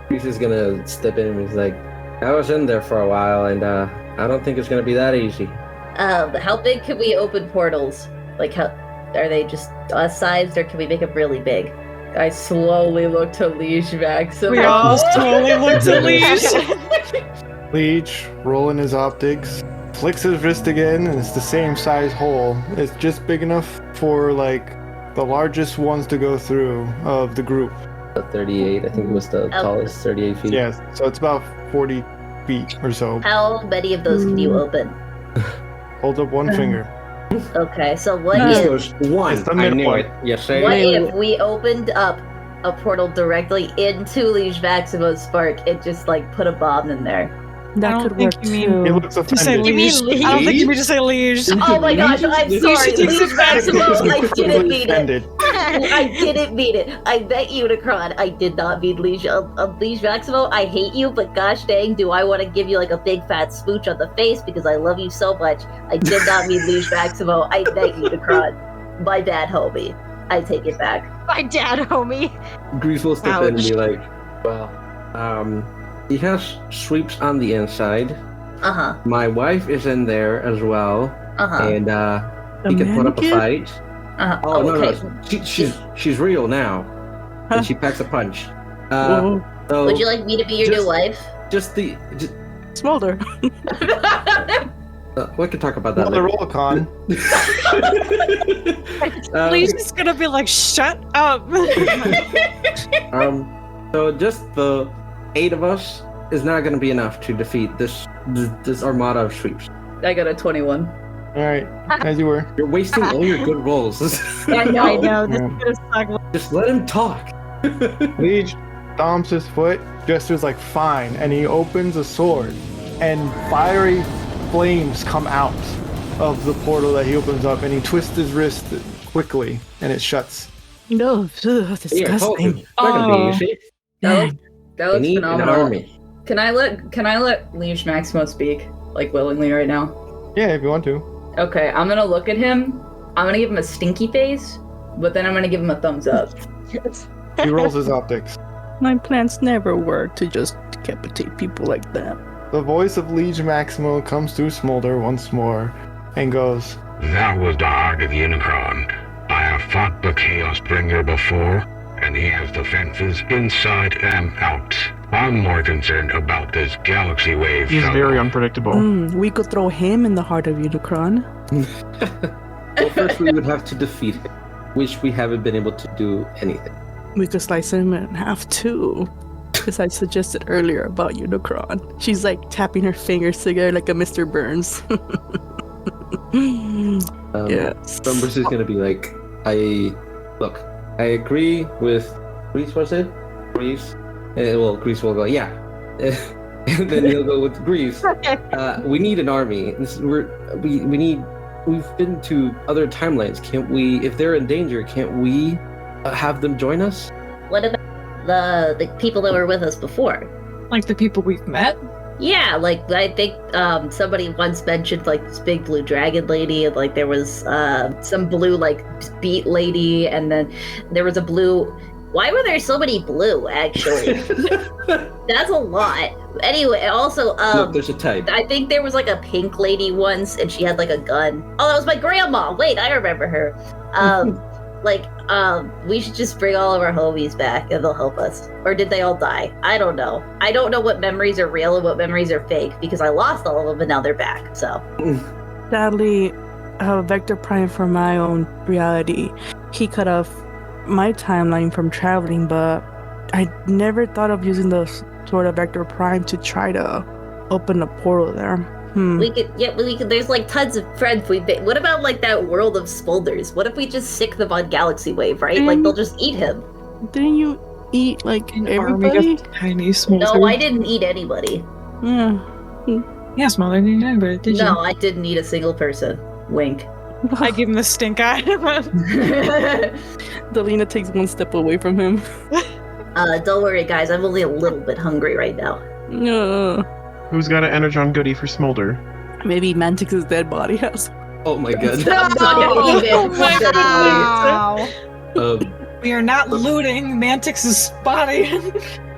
Reese is gonna step in and he's like, I was in there for a while, and I don't think it's gonna be that easy. How big can we open portals? Like, how are they just us sized, or can we make them really big? I slowly look to Leash Maximo. We all slowly looked at Leash. Leech, rolling his optics, flicks his wrist again, and it's the same size hole. It's just big enough for, like, the largest ones to go through of the group. 38, I think it was the tallest, 38 feet. Yes, so it's about 40 feet or so. How many of those can you open? Hold up one finger. Okay, so what This if goes one. It's the I middle knew one. it. Yes, sir. what if we opened up a portal directly into Leash Maximo's spark and just like put a bomb in there? That I don't could think work you mean- too. He looks To say offended. Leash. mean I don't think you Leash? mean to say Leash. Oh my gosh, I'm sorry, takes Leash it Maximo, I didn't mean it. offended. I didn't mean it. I bet Unicron. I did not mean Leash. Leash Maximo, I hate you, but gosh dang, do I want to give you like a big fat smooch on the face because I love you so much. I did not mean Leash Maximo. I bet Unicron. My bad, homie. I take it back. My dad, homie. Grease will step in and Ouch. be like, well, he has sweeps on the inside. Uh-huh. My wife is in there as well, Uh-huh. and The he can put up a mannequin? fight. Oh okay. no, she's real now, and she packs a punch. Whoa. So Would you like me to be your new wife? just Smolder. we can talk about that Another later. roll con. Please just gonna be like, shut up. So just the 8 of us is not going to be enough to defeat this armada of sweeps. I got a 21. All right, as you were. You're wasting all your good rolls. I know. I know, this is gonna suck. Just let him talk. Liege stomps his foot, gestures like fine, and he opens a sword, and fiery flames come out of the portal that he opens up, and he twists his wrist quickly, and it shuts. No, disgusting. That We looks need an phenomenal. army. Can I let Liege Maximo speak, like, willingly right now? Yeah, if you want to. Okay, I'm gonna look at him. I'm gonna give him a stinky face, but then I'm gonna give him a thumbs up. He rolls his optics. My plans never were to just decapitate people like that. The voice of Liege Maximo comes through Smolder once more, and goes, That was the heart of Unicron. I have fought the Chaos Bringer before, and he has defenses inside and out. I'm more concerned about this galaxy wave. He's fellow. very unpredictable. We could throw him in the heart of Unicron. Well, first we would have to defeat him, which we haven't been able to do anything. We could slice him in half too. Because I suggested earlier about Unicron. She's like tapping her fingers together like a Mr. Burns. Yes. Numbers is gonna be like, I agree with Grease, was it? Grease? Well, Grease will go, yeah. And then he'll go with Grease. We need an army. We've been to other timelines. Can't we, if they're in danger, can't we have them join us? What about the people that were with us before? Like the people we've met? Yeah, like I think somebody once mentioned like this big blue dragon lady, and like there was some blue like beat lady, and then there was a blue. Why were there so many blue? Actually, that's a lot. Anyway, also Look, there's a type. I think there was like a pink lady once, and she had like a gun. Oh, that was my grandma. Wait, I remember her. We should just bring all of our homies back and they'll help us. Or did they all die? I don't know. I don't know what memories are real and what memories are fake because I lost all of them and now they're back, so. Sadly, Vector Prime for my own reality, he cut off my timeline from traveling, but I never thought of using the sort of Vector Prime to try to open a portal there. We could, there's like tons of friends we've been. What about like that world of Smolders? What if we just sick them on Galaxy Wave, right? Like they'll just eat him. Didn't you eat like An everybody? army of tiny smolder. No, I didn't eat anybody. Yeah. Yeah, smaller than you ever, did you? No, I didn't eat a single person. Wink. I give him the stink eye. Delina takes one step away from him. Don't worry, guys. I'm only a little bit hungry right now. Who's got an energon goodie for Smolder? Maybe Mantix's dead body has. Oh my god. I'm not gonna eat it. Oh my Wow. We are not looting Mantix's body.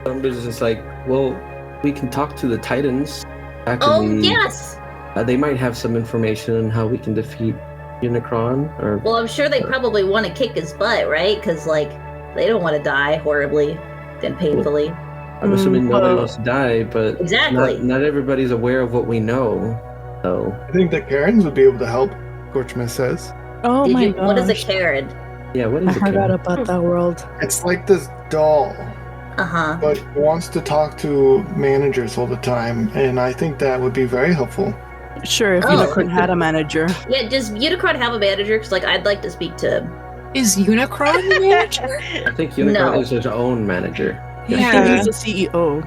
Numbers is like, well, we can talk to the Titans. Back Oh, in the, yes! they might have some information on how we can defeat Unicron. Or Well, I'm sure they probably want to kick his butt, right? Because, like, they don't want to die horribly and painfully. I'm assuming nobody wants to die, but Exactly. not everybody's aware of what we know. So I think that Karens would be able to help, Gorchmas says. Oh my god. What is a Karen? yeah, what I is it? forgot Karen? about that world. It's like this doll, Uh-huh. but wants to talk to managers all the time, and I think that would be very helpful. Sure, if Oh. Unicron had a manager. Yeah, does Unicron have a manager? Because, like, I'd like to speak to him. Is Unicron the manager? I think Unicron No. is his own manager. I think Yeah. he's the CEO.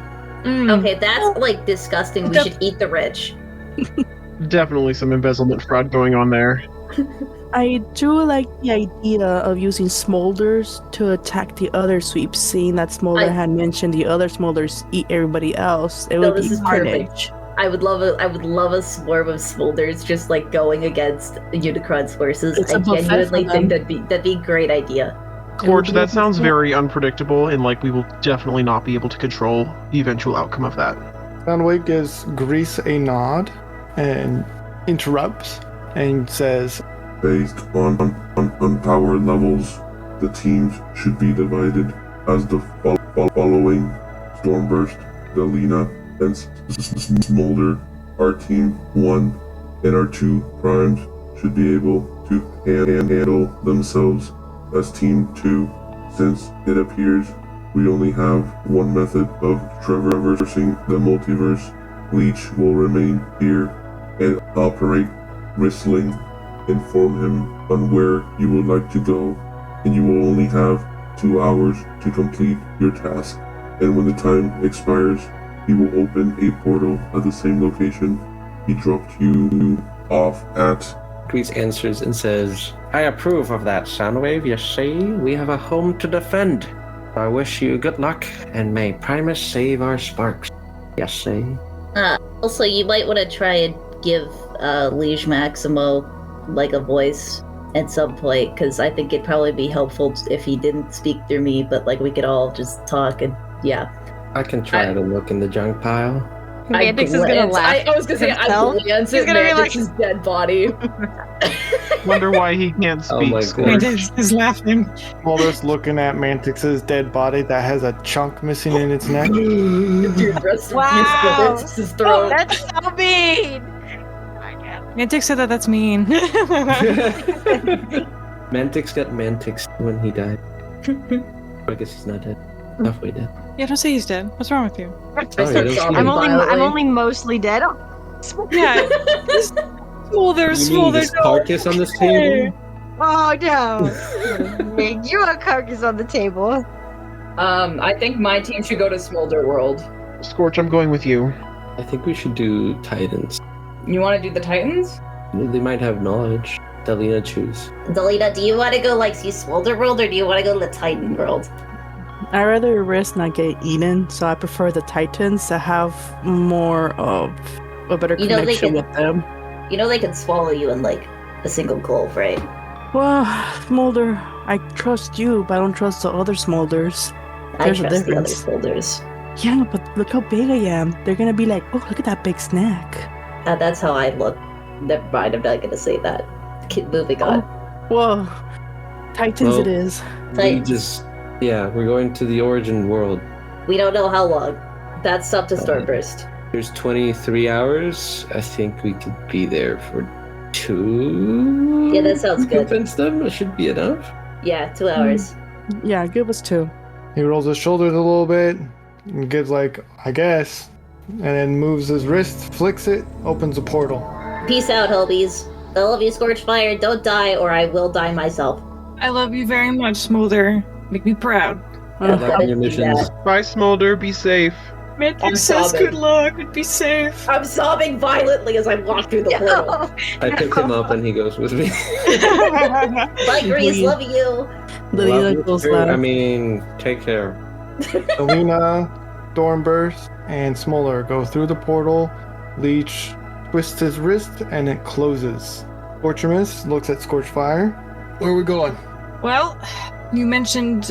Okay, that's, like, disgusting. We should eat the rich. Definitely some embezzlement fraud going on there. I do like the idea of using Smolders to attack the other sweeps, seeing that Smolder had mentioned the other Smolders eat everybody else. It would this be is carnage. perfect. I would love a swarm of Smolders just, like, going against Unicron's forces. It's a I buffet genuinely for think them. that'd be a great idea. Gorge, that sounds very unpredictable, and like we will definitely not be able to control the eventual outcome of that. Soundwave gives Grease a nod and interrupts and says, Based on on power levels, the teams should be divided as the following: Stormburst, Delina, and Smolder are Team 1, and our 2 primes should be able to handle themselves as Team 2. Since it appears we only have one method of traversing the multiverse, Leech will remain here and operate Whistling. Inform him on where you would like to go, and you will only have 2 hours to complete your task. And when the time expires, he will open a portal at the same location he dropped you off at. Grease answers and says, I approve of that, Soundwave. You see, we have a home to defend. I wish you good luck, and may Primus save our sparks. Yes, see. Also, you might want to try and give Liege Maximo like a voice at some point, because I think it'd probably be helpful if he didn't speak through me, but like we could all just talk and yeah. I can try to look in the junk pile. Mantix is gonna laugh. I was gonna say, I glance at Mantix's dead body. Wonder why he can't speak. Oh my Scorch. Mantix is laughing. Mulder's looking at Mantix's dead body that has a chunk missing in its neck. Dude, rest in Wow. peace to Mantix's throat. That's so mean. Mantix said that that's mean. Mantix got Mantix when he died. I guess he's not dead. Halfway dead. Yeah, don't say he's dead. What's wrong with you? I'm only mostly dead. Yeah. Smolder. You mean this carcass on this table? Oh no! Make you a carcass on the table. I think my team should go to Smolder World. Scorch, I'm going with you. I think we should do Titans. You want to do the Titans? They might have knowledge. Delina, choose. Delina, do you want to go like see Smolder World, or do you want to go to the Titan World? I rather risk not get eaten, so I prefer the Titans to have more of a better connection with them. You know they can swallow you in like a single gulp, right? Well, Smolder, I trust you, but I don't trust the other Smolders. There's I a trust the other difference. Smolders. Yeah, but look how big I am. They're gonna be like, oh, look at that big snack. That's how I look. Never mind, I'm not gonna say that. Keep moving on. Whoa, Titans it is. Titans. We're going to the origin world. We don't know how long. That's up to Starburst. There's 23 hours. I think we could be there for 2. Yeah, that sounds good. Convince them. It should be enough. Yeah, 2 hours. Yeah, give us 2. He rolls his shoulders a little bit and gives like, I guess, and then moves his wrist, flicks it, opens a portal. Peace out, Hobies. I love you, Scorchfire. Don't die, or I will die myself. I love you very much, Smolder. Make me proud. Good luck on your missions. Bye, Smolder. Be safe. Mantix says good luck and be safe. I'm sobbing violently as I walk through the portal. I pick him up and he goes with me. Bye, Grease. Love you. I mean, take care. Alina, Stormburst, and Smoller go through the portal. Leech twists his wrist and it closes. Scorchamus looks at Scorchfire. Where are we going? Well, you mentioned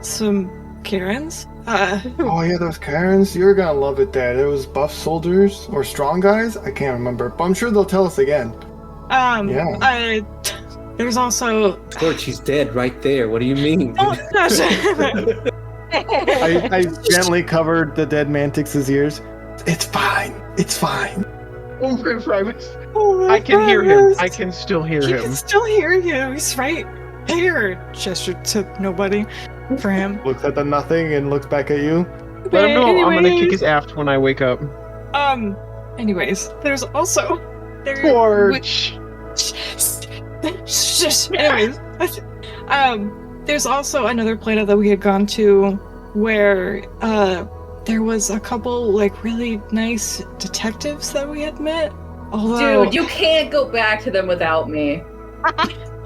some Karens. Oh yeah, those Karens. You're gonna love it there. There was buff soldiers or strong guys. I can't remember, but I'm sure they'll tell us again. There's also Scorch, he's dead right there. What do you mean? Don't touch it. I gently covered the dead Mantix's ears. It's fine. It's fine. Oh my Primus. I can hear him. I can still hear You him. can still hear you. He's right here. Gesture to nobody for him. Looks at the nothing and looks back at you. Let him know I'm gonna kick his aft when I wake up. Anyways, there's also Scorch. Anyways, there's also another planet that we had gone to where there was a couple like really nice detectives that we had met. Although, Dude, you can't go back to them without me.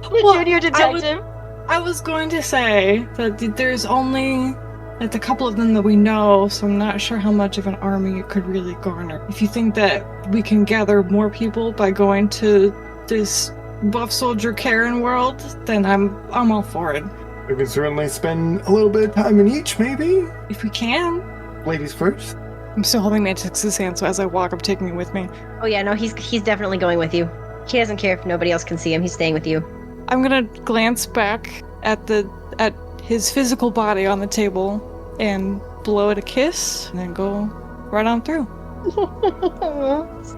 Junior detective. I was going to say that there's only like a couple of them that we know, so I'm not sure how much of an army it could really garner. If you think that we can gather more people by going to this buff soldier Karen world, then I'm all for it. We can certainly spend a little bit of time in each, maybe. If we can. Ladies first. I'm still holding Mantix's hand, so as I walk, I'm taking it with me. Oh yeah, no, he's definitely going with you. He doesn't care if nobody else can see him. He's staying with you. I'm gonna glance back at his physical body on the table and blow it a kiss, and then go right on through.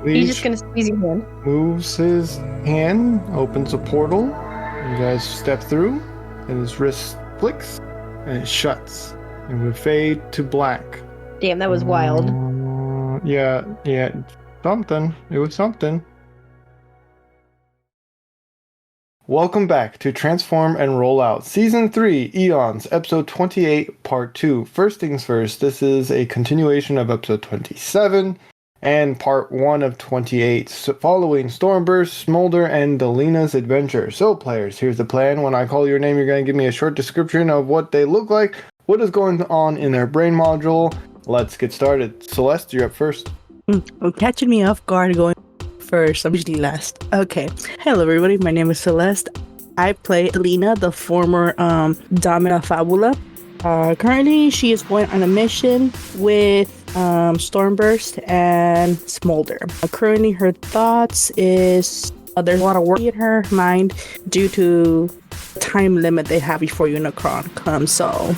He's just gonna squeeze your hand. Moves his hand, opens a portal. You guys step through, and his wrist flicks, and it shuts, and we fade to black. Damn, that was wild. Yeah, something. It was something. Welcome back to Transform and Roll Out, Season 3, Eons, Episode 28, Part 2. First things first, this is a continuation of Episode 27 and Part 1 of 28, following Stormburst, Smolder, and Delina's adventure. So, players, here's the plan. When I call your name, you're going to give me a short description of what they look like, what is going on in their brain module. Let's get started. Celeste, you're up first. Catching me off guard going first. I'm usually last. Okay. Hello, everybody. My name is Celeste. I play Delina, the former Domina Fabula. Currently, she is going on a mission with Stormburst and Smolder. Currently, her thoughts is there's a lot of work in her mind due to the time limit they have before Unicron comes. So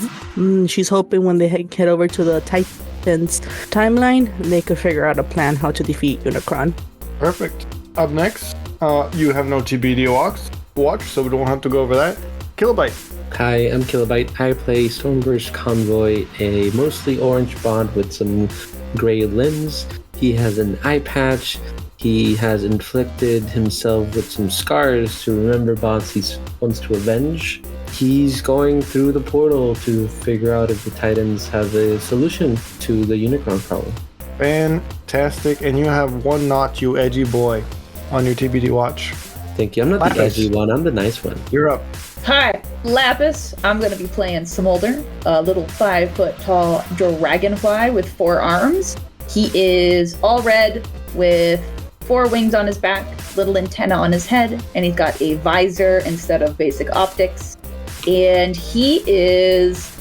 she's hoping when they head over to the Titans timeline, they could figure out a plan how to defeat Unicron. Perfect. Up next, you have no TBD watch, so we don't have to go over that. Kilobyte. Hi, I'm Kilobyte. I play Stormburst Convoy, a mostly orange bot with some gray limbs. He has an eye patch. He has inflicted himself with some scars to remember bots he wants to avenge. He's going through the portal to figure out if the Titans have a solution to the Unicron problem. Fantastic. And you have one notch, you edgy boy, on your TBD watch. Thank you. I'm not the edgy one. I'm the nice one. You're up. Hi, Lapis. I'm going to be playing Smolder, a little 5-foot-tall dragonfly with 4 arms. He is all red with 4 wings on his back, little antenna on his head, and he's got a visor instead of basic optics. And he is,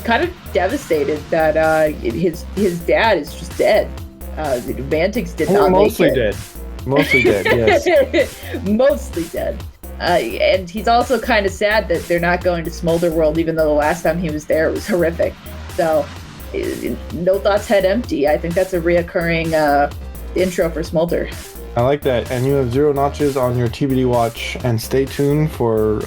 kind of devastated that his dad is just dead. Vantix did not make it. Mostly dead, yes. Mostly dead. And he's also kind of sad that they're not going to Smolder World, even though the last time he was there it was horrific. So, no thoughts, head empty. I think that's a reoccurring intro for Smolder. I like that. And you have 0 notches on your TBD watch, and stay tuned for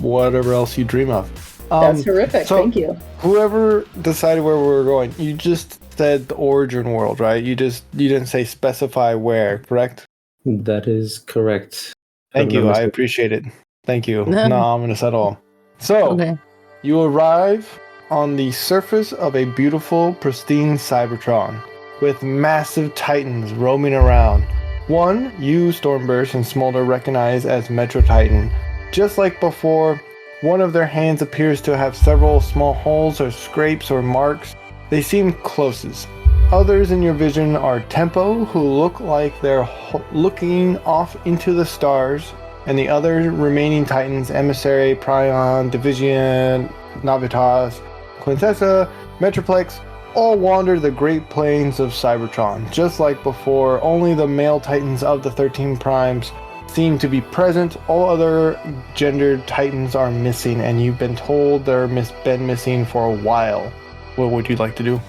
whatever else you dream of. That's horrific. So thank you. Whoever decided where we were going, you just said the origin world, right? You didn't say specify where, correct? That is correct. Thank you. I appreciate it. Thank you. No ominous at all. So, You arrive on the surface of a beautiful, pristine Cybertron with massive titans roaming around. One, you, Stormburst, and Smolder recognize as Metro Titan. Just like before, one of their hands appears to have several small holes or scrapes or marks. They seem closest. Others in your vision are Tempo, who look like they're looking off into the stars, and the other remaining Titans, Emissary, Prion, Division, Navitas, Quintessa, Metroplex, all wander the great plains of Cybertron. Just like before, only the male Titans of the 13 Primes seem to be present. All other gendered Titans are missing, and you've been told they're been missing for a while. What would you like to do?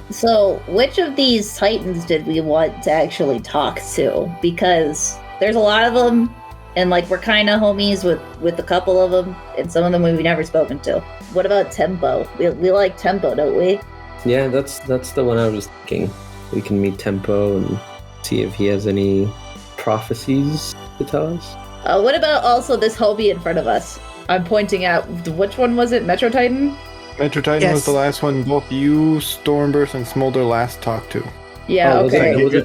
So which of these Titans did we want to actually talk to? Because there's a lot of them, and we're kind of homies with a couple of them, and some of them we've never spoken to. What about Tempo? We like Tempo, don't we? Yeah, that's the one I was thinking. We can meet Tempo and see if he has any prophecies to tell us. What about also this homie in front of us? I'm pointing out, which one was it? Metro Titan? Metro Titan was the last one both you, Stormburst, and Smolder last talked to. Yeah, okay. The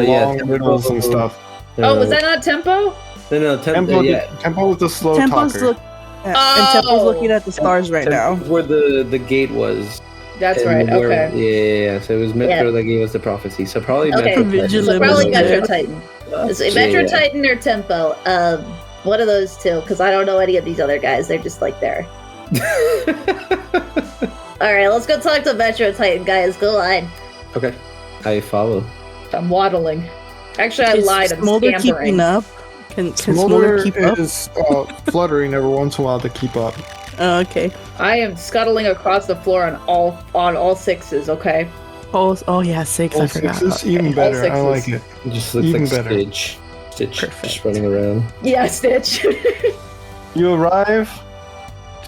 long riddles and stuff. Was that not Tempo? No, Tempo. Tempo was the slow talker. And Tempo's looking at the stars right now. Where the gate was. That's right, okay. Yeah. So it was Metro that gave us the prophecy. So probably Metro Titan. So probably Metro Titan. Metro Titan or Tempo. One of those two, because I don't know any of these other guys. They're just there. Alright, let's go talk to Metro Titan, guys. Go on. Okay. I follow. I'm waddling. Actually, I lied. I'm Smolder scampering. keeping up? Can Smolder keep up? is fluttering every once in a while to keep up. Oh, okay. I am scuttling across the floor on all sixes, okay? Oh yeah, 6. All I forgot. sixes? Even better. I like it. It just looks Even like better. Stitch. Stitch Perfect. just running around. Yeah, Stitch. You arrive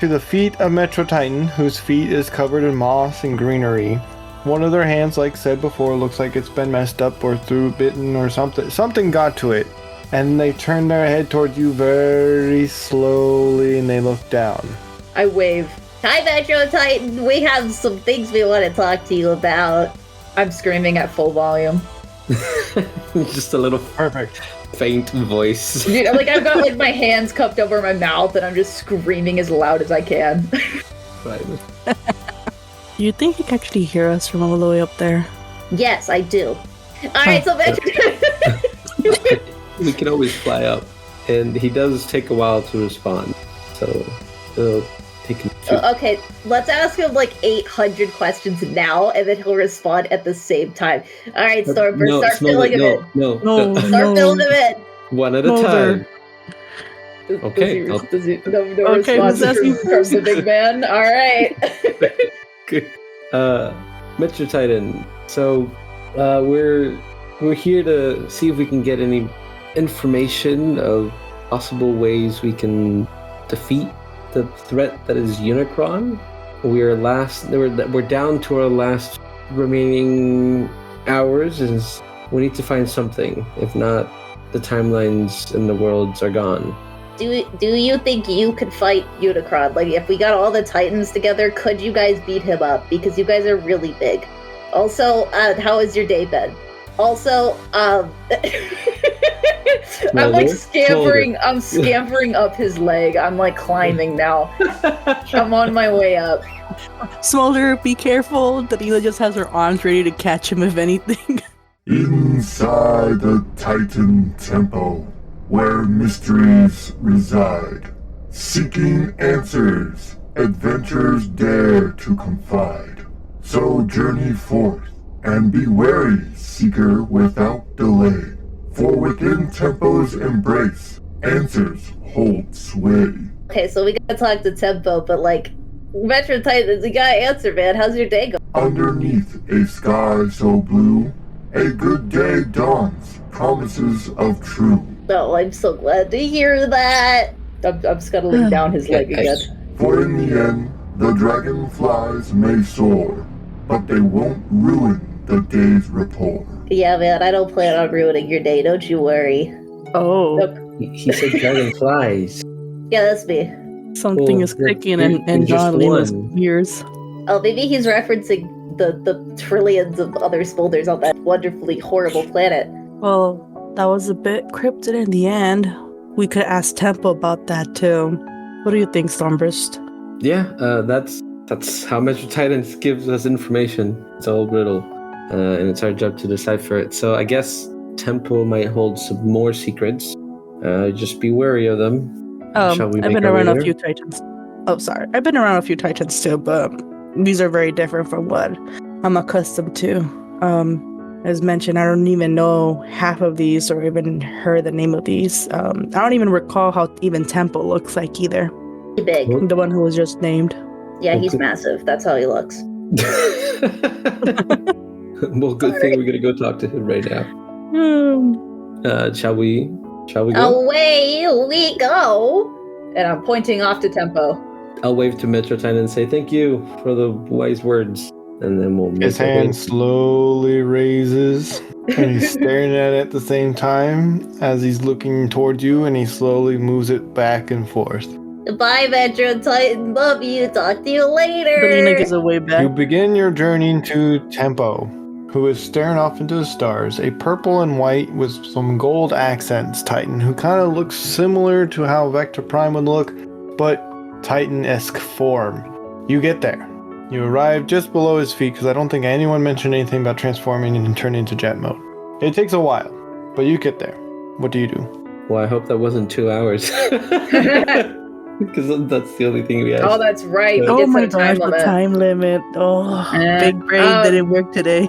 to the feet of Metro Titan, whose feet is covered in moss and greenery. One of their hands, like said before, looks like it's been messed up or bitten or something. Something got to it. And they turn their head towards you very slowly and they look down. I wave. Hi, Metro Titan. We have some things we want to talk to you about. I'm screaming at full volume. Just a little Perfect. faint voice. Like I've got like my hands cupped over my mouth and I'm just screaming as loud as I can. Right. You think you can actually hear us from all the way up there? Yes, I do. Alright, so Metro We can always fly up, and he does take a while to respond. So it'll take him. Okay, let's ask him like 800 questions now, and then he'll respond at the same time. Alright, Stormburst, start filling him in. No. Start filling him in. One at a Smolder. time. Okay. No Okay, response who's asking from the big man. Alright. Good. Metro Titan. So, we're here to see if we can get any information of possible ways we can defeat the threat that is Unicron. We're down to our last remaining hours, and we need to find something. If not, the timelines and the worlds are gone. Do you think you could fight Unicron? Like, if we got all the Titans together, could you guys beat him up? Because you guys are really big. Also, how has your day been? Also, I'm like scampering. I'm scampering up his leg. I'm like climbing now. I'm on my way up. Smolder, be careful. Dalila just has her arms ready to catch him if anything. Inside the Titan Temple, where mysteries reside, seeking answers, adventurers dare to confide. So journey forth, and be wary, seeker, without delay. For within Tempo's embrace, answers hold sway. Okay, so we gotta talk to Tempo, but like, Metro Titans, you gotta answer, man. How's your day going? Underneath a sky so blue, a good day dawns, promises of true. Oh, I'm so glad to hear that. I'm scuttling down his leg again. For in the end, the dragonflies may soar, but they won't ruin the day's rapport. Yeah, man, I don't plan on ruining your day. Don't you worry. Oh, He said dragonflies. Yeah, that's me. something Oh, is clicking there- in there's just Dalila's one. ears. Oh, maybe he's referencing the trillions of other smolders on that wonderfully horrible planet. Well, that was a bit cryptic in the end. We could ask Tempo about that too. What do you think, Stormburst? Yeah, that's how Metro Titans gives us information. It's all riddle, and it's our job to decipher it. So I guess Temple might hold some more secrets. Just be wary of them. Shall we I've make been our way around a there? few Titans. Oh, sorry. I've been around a few Titans too, but these are very different from what I'm accustomed to. As mentioned, I don't even know half of these or even heard the name of these. I don't even recall how even Tempo looks like either. Big. The one who was just named. Yeah, he's massive. That's how he looks. Well, good thing we're gonna go talk to him right now. Shall we go? Away we go. And I'm pointing off to Tempo. I'll wave to Metro Titan and say thank you for the wise words, and then we'll make His our way. hand slowly raises, and he's staring at it at the same time as he's looking towards you, and he slowly moves it back and forth. Bye, Metro Titan. Love you. Talk to you later. Selena gives away You back. begin your journey to Tempo, who is staring off into the stars, a purple and white with some gold accents Titan, who kind of looks similar to how Vector Prime would look, but Titan-esque form. You get there. You arrive just below his feet, because I don't think anyone mentioned anything about transforming and turning into jet mode. It takes a while, but you get there. What do you do? Well, I hope that wasn't 2 hours. Because that's the only thing we have. Oh, that's right. We Oh did my set a time gosh, the limit. time limit. Oh, big brain didn't work today.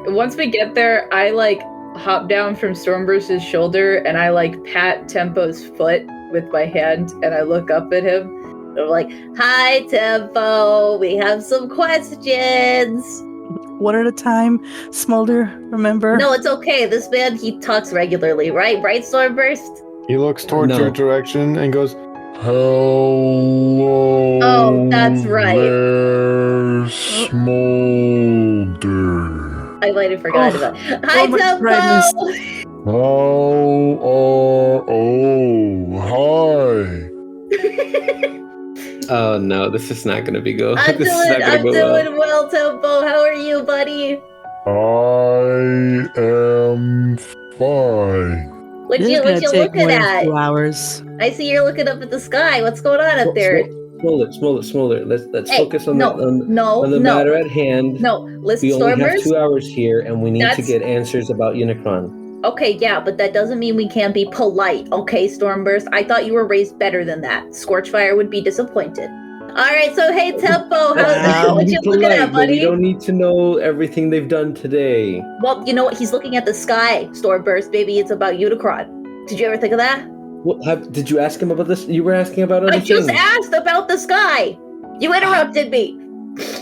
Once we get there, I like hop down from Stormburst's shoulder and I like pat Tempo's foot with my hand and I look up at him. And I'm like, "Hi, Tempo. We have some questions." One at a time, Smolder, remember? No, it's okay. This man, he talks regularly, right? Right, Stormburst? He looks towards your direction and goes, Hello. Oh, that's right. There, Smolder. I might have forgotten about it. Hi, my Tempo! goodness. Hi. Oh no, this is not gonna be good. I'm This is not gonna go well. doing well, Tempo. How are you, buddy? I am fine. What This is you gonna take looking more than at? 2 hours. I see you're looking up at the sky. What's going on up there? Smolder. Let's Hey, focus on no, the matter at hand. No, listen, We only have Stormburst. 2 hours here, and we need to That's- get answers about Unicron. Okay, yeah, but that doesn't mean we can't be polite, okay, Stormburst? I thought you were raised better than that. Scorchfire would be disappointed. Alright, so hey, Tempo, what you looking at, but we buddy? don't need to know everything they've done today. Well, you know what? He's looking at the sky, Stormburst. Maybe it's about Unicron. Did you ever think of that? Did you ask him about this? You were asking about other I things. just asked about the sky! You interrupted me!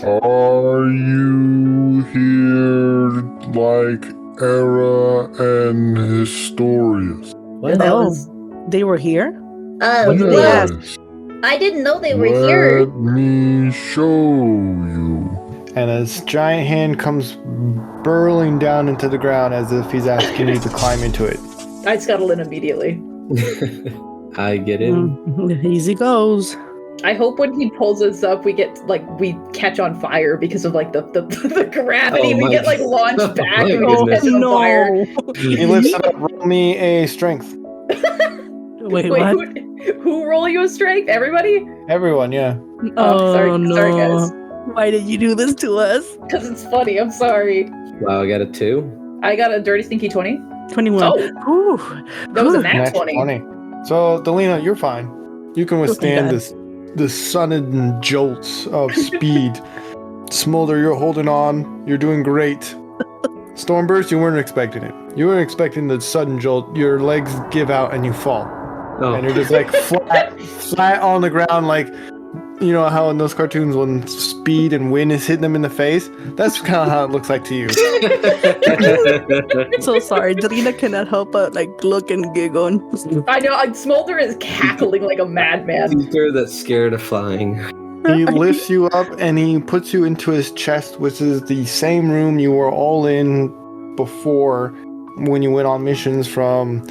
Are you here like Era and Historius? What? That Oh, was- they were here? What did they ask? Yes. I didn't know they were here. Let me show you. and his giant hand comes burling down into the ground as if he's asking you to climb into it. I scuttle in immediately. I get in. Easy goes. I hope when he pulls us up, we catch on fire because of like the gravity. Oh we my- get like launched back my and we just goodness. catch on fire. He lifts it up. Roll me a strength. Wait, Wait, what? who roll you a strength? Everybody? Everyone, yeah. Oh, sorry, no. sorry, guys. Why did you do this to us? Because it's funny. I'm sorry. Wow, I got a 2. I got a dirty stinky 20. 21. Oh, Ooh. that was a Ooh. nat Natural 20. So, Delina, you're fine. You can withstand this sudden jolts of speed. Smolder, you're holding on. You're doing great. Stormburst, you weren't expecting it. You weren't expecting the sudden jolt. Your legs give out and you fall. Oh. And you're just like flat on the ground, like, you know how in those cartoons when speed and wind is hitting them in the face? That's kind of how it looks like to you. So sorry. Delina cannot help but like look and giggle. I know. Smolder is cackling like a madman. Teacher that's scared of flying. He lifts you up and he puts you into his chest, which is the same room you were all in before when you went on missions from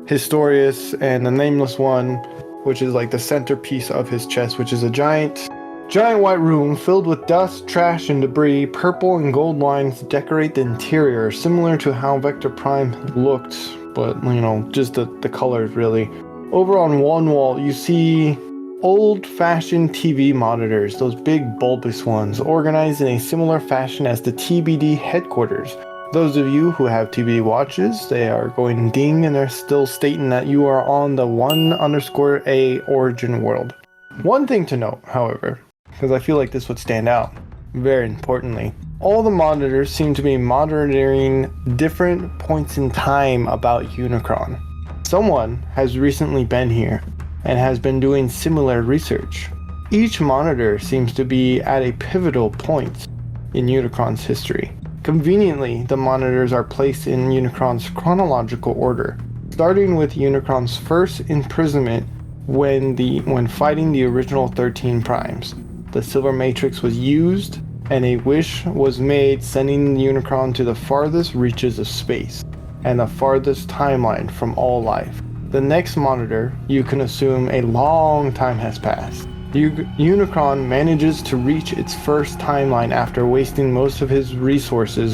Historius and the Nameless One, which is like the centerpiece of his chest, which is a giant white room filled with dust, trash, and debris. Purple and gold lines decorate the interior, similar to how Vector Prime looked, but, you know, just the colors, really. Over on one wall, you see old-fashioned TV monitors, those big bulbous ones, organized in a similar fashion as the TBD headquarters. Those of you who have TBD watches, they are going ding and they're still stating that you are on the 1_A origin world. One thing to note, however, because I feel like this would stand out, very importantly, all the monitors seem to be monitoring different points in time about Unicron. Someone has recently been here and has been doing similar research. Each monitor seems to be at a pivotal point in Unicron's history. Conveniently, the monitors are placed in Unicron's chronological order, starting with Unicron's first imprisonment when fighting the original 13 Primes. The Silver Matrix was used, and a wish was made sending Unicron to the farthest reaches of space, and the farthest timeline from all life. The next monitor, you can assume a long time has passed. Unicron manages to reach its first timeline after wasting most of his resources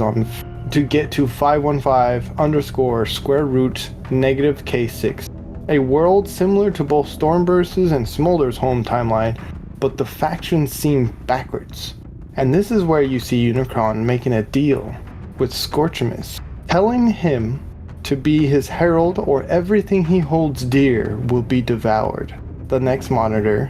to get to 515_√K6, a world similar to both Stormburst's and Smolder's home timeline, but the factions seem backwards. And this is where you see Unicron making a deal with Scorchamus, telling him to be his herald or everything he holds dear will be devoured. The next monitor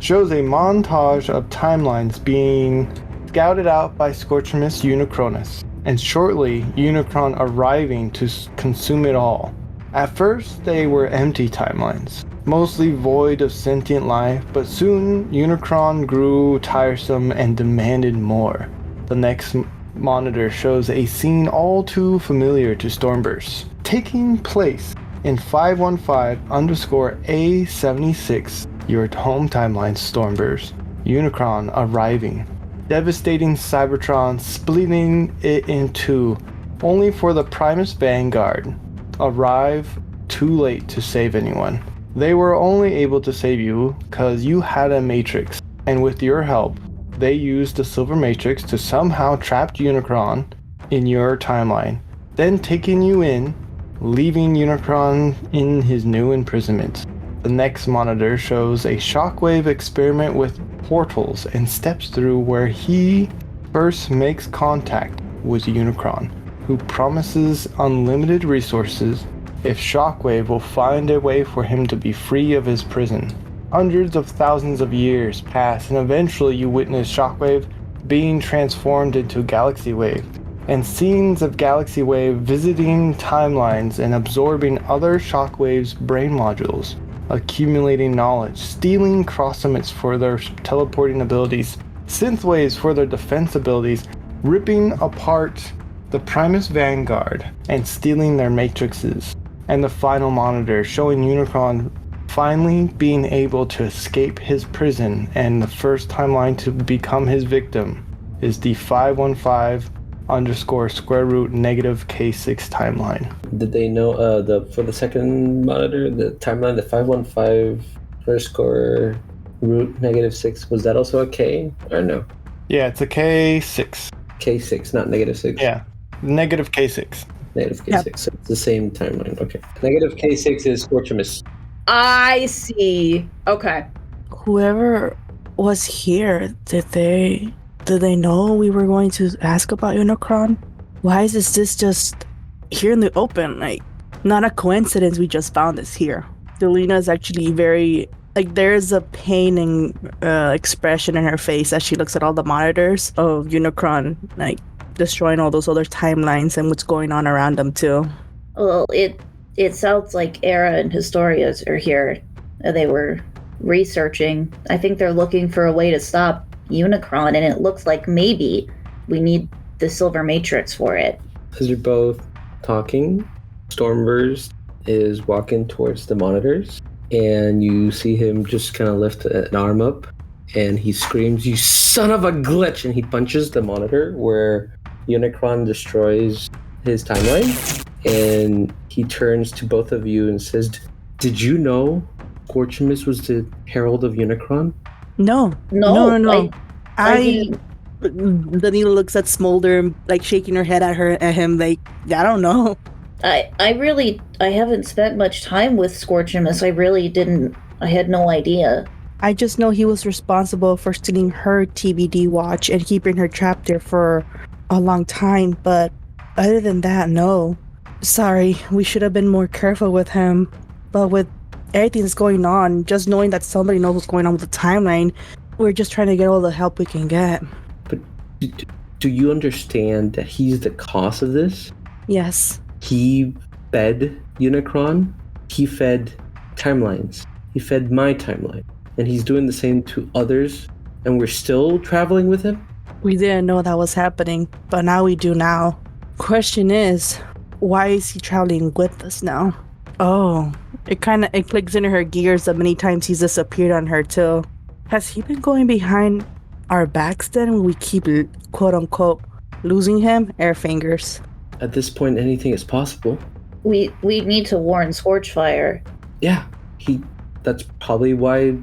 shows a montage of timelines being scouted out by Scorchamus Unicronus. and shortly Unicron arriving to consume it all. At first, they were empty timelines, mostly void of sentient life, but soon Unicron grew tiresome and demanded more. The next monitor shows a scene all too familiar to Stormburst, taking place in 515_A76, your home timeline, Stormburst. Unicron arriving, devastating Cybertron, splitting it in two, only for the Primus Vanguard arrive too late to save anyone. They were only able to save you because you had a Matrix, and with your help, they used the Silver Matrix to somehow trap Unicron in your timeline, then taking you in, leaving Unicron in his new imprisonment. The next monitor shows a Shockwave experiment with portals and steps through where he first makes contact with Unicron, who promises unlimited resources if Shockwave will find a way for him to be free of his prison. Hundreds of thousands of years pass, and eventually you witness Shockwave being transformed into Galaxy Wave, and scenes of Galaxy Wave visiting timelines and absorbing other Shockwave's brain modules, accumulating knowledge, stealing cross-summits for their teleporting abilities, synthwaves for their defense abilities, ripping apart the Primus Vanguard, and stealing their matrices. And the final monitor showing Unicron finally being able to escape his prison, and the first timeline to become his victim is the 515_K6 timeline. Did they know for the second monitor, the timeline, the 515_root-6, was that also a K or no? Yeah, it's a K6. K6, not -6. Yeah, negative K6. Negative K6. Yep. So it's the same timeline. Okay. Negative K6 is Scorchimus. I see. Okay. Whoever was here, did they know we were going to ask about Unicron? Why is this just here in the open? Like, not a coincidence we just found this here. Delina is actually very, like, there's a pain expression in her face as she looks at all the monitors of Unicron, like, destroying all those other timelines and what's going on around them too. Well, it sounds like Era and Historia are here. They were researching. I think they're looking for a way to stop Unicron, and it looks like maybe we need the Silver Matrix for it. As you're both talking, Stormburst is walking towards the monitors, and you see him just kind of lift an arm up, and he screams, "You son of a glitch!" And he punches the monitor where Unicron destroys his timeline, and he turns to both of you and says, "Did you know Scorchimus was the Herald of Unicron?" No. Danila looks at Smolder, like shaking her head at him, like, I don't know. I haven't spent much time with Scorchimus. I had no idea. I just know he was responsible for stealing her TBD watch and keeping her trapped there for a long time, but other than that, no. Sorry, we should have been more careful with him, but with everything that's going on, just knowing that somebody knows what's going on with the timeline, we're just trying to get all the help we can get. But do you understand that he's the cause of this? Yes. He fed Unicron. He fed timelines. He fed my timeline. And he's doing the same to others, and we're still traveling with him? We didn't know that was happening, but now we do now. Question is, why is he traveling with us now? Oh, it clicks into her gears that many times he's disappeared on her too. Has he been going behind our backs then when we keep, quote unquote, losing him? Air fingers. At this point, anything is possible. We need to warn Scorchfire. Yeah, that's probably why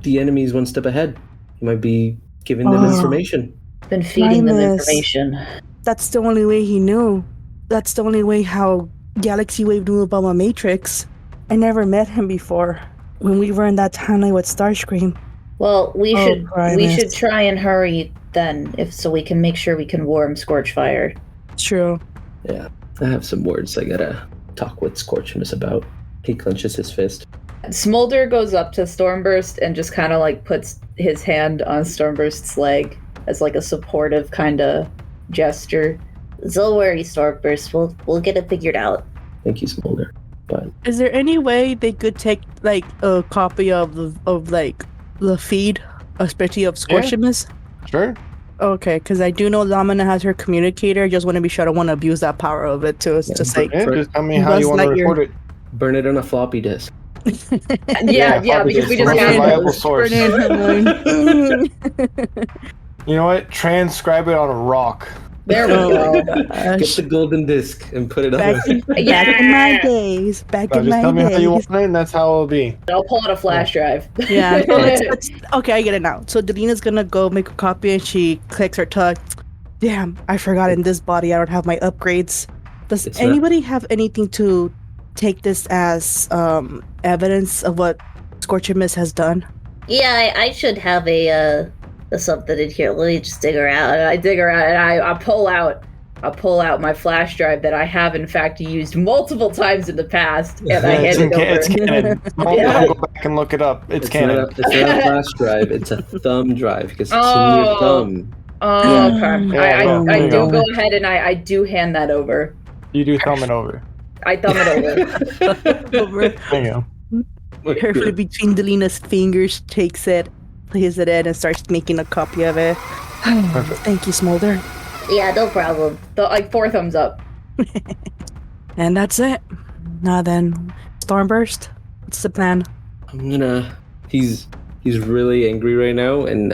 the enemy is one step ahead. He might be giving them information. Been feeding them information. That's the only way he knew. That's the only way how Galaxy Wave knew about my Matrix. I never met him before when we were in that timeline with Starscream. Well, we should try and hurry then, so we can make sure we can warn Scorchfire. True. Yeah, I have some words I gotta talk with Scorchimus about. He clenches his fist. Smolder goes up to Stormburst and just kind of like puts his hand on Stormburst's leg as like a supportive kind of gesture. Don't worry, Stormburst. We'll get it figured out. Thank you, Smolder. But Is there any way they could take like a copy of the feed, especially of Scorchimus? Sure. Okay, because I do know Lamina has her communicator. I just want to be sure I don't want to abuse that power of it too. It's just like just tell me how you want to record it. burn it on a floppy disk. Yeah, because we just Most got reliable those. source. Burn You know what? Transcribe it on a rock. There we go. Get the golden disc and put it on. Back in my days. Back So in just my tell me how you days. want it, and that's how it'll be. I'll pull out a flash drive. Yeah. So let's, okay, I get it now. So Delina's gonna go make a copy, and she clicks her tongue. Damn, I forgot in this body I don't have my upgrades. Does It's anybody have anything to take this as evidence of what Scorchimus has done? Yeah, I should have a something in here. Let me just dig around. I dig around and I pull out my flash drive that I have in fact used multiple times in the past, and I hand it over. It's canon. Don't go back and look it up. It's canon. It's not a flash drive. It's a thumb drive because it's in your thumb. Oh, okay. Yeah, I you do go. go ahead and I do hand that over. You do thumb it over. I thumb it over. There you go. Carefully between Delina's fingers, takes it, plays it in, and starts making a copy of it. Thank you, Smolder. Yeah, no problem. Like 4 thumbs up. And that's it. Now then, Stormburst, what's the plan? I'm gonna. He's really angry right now, and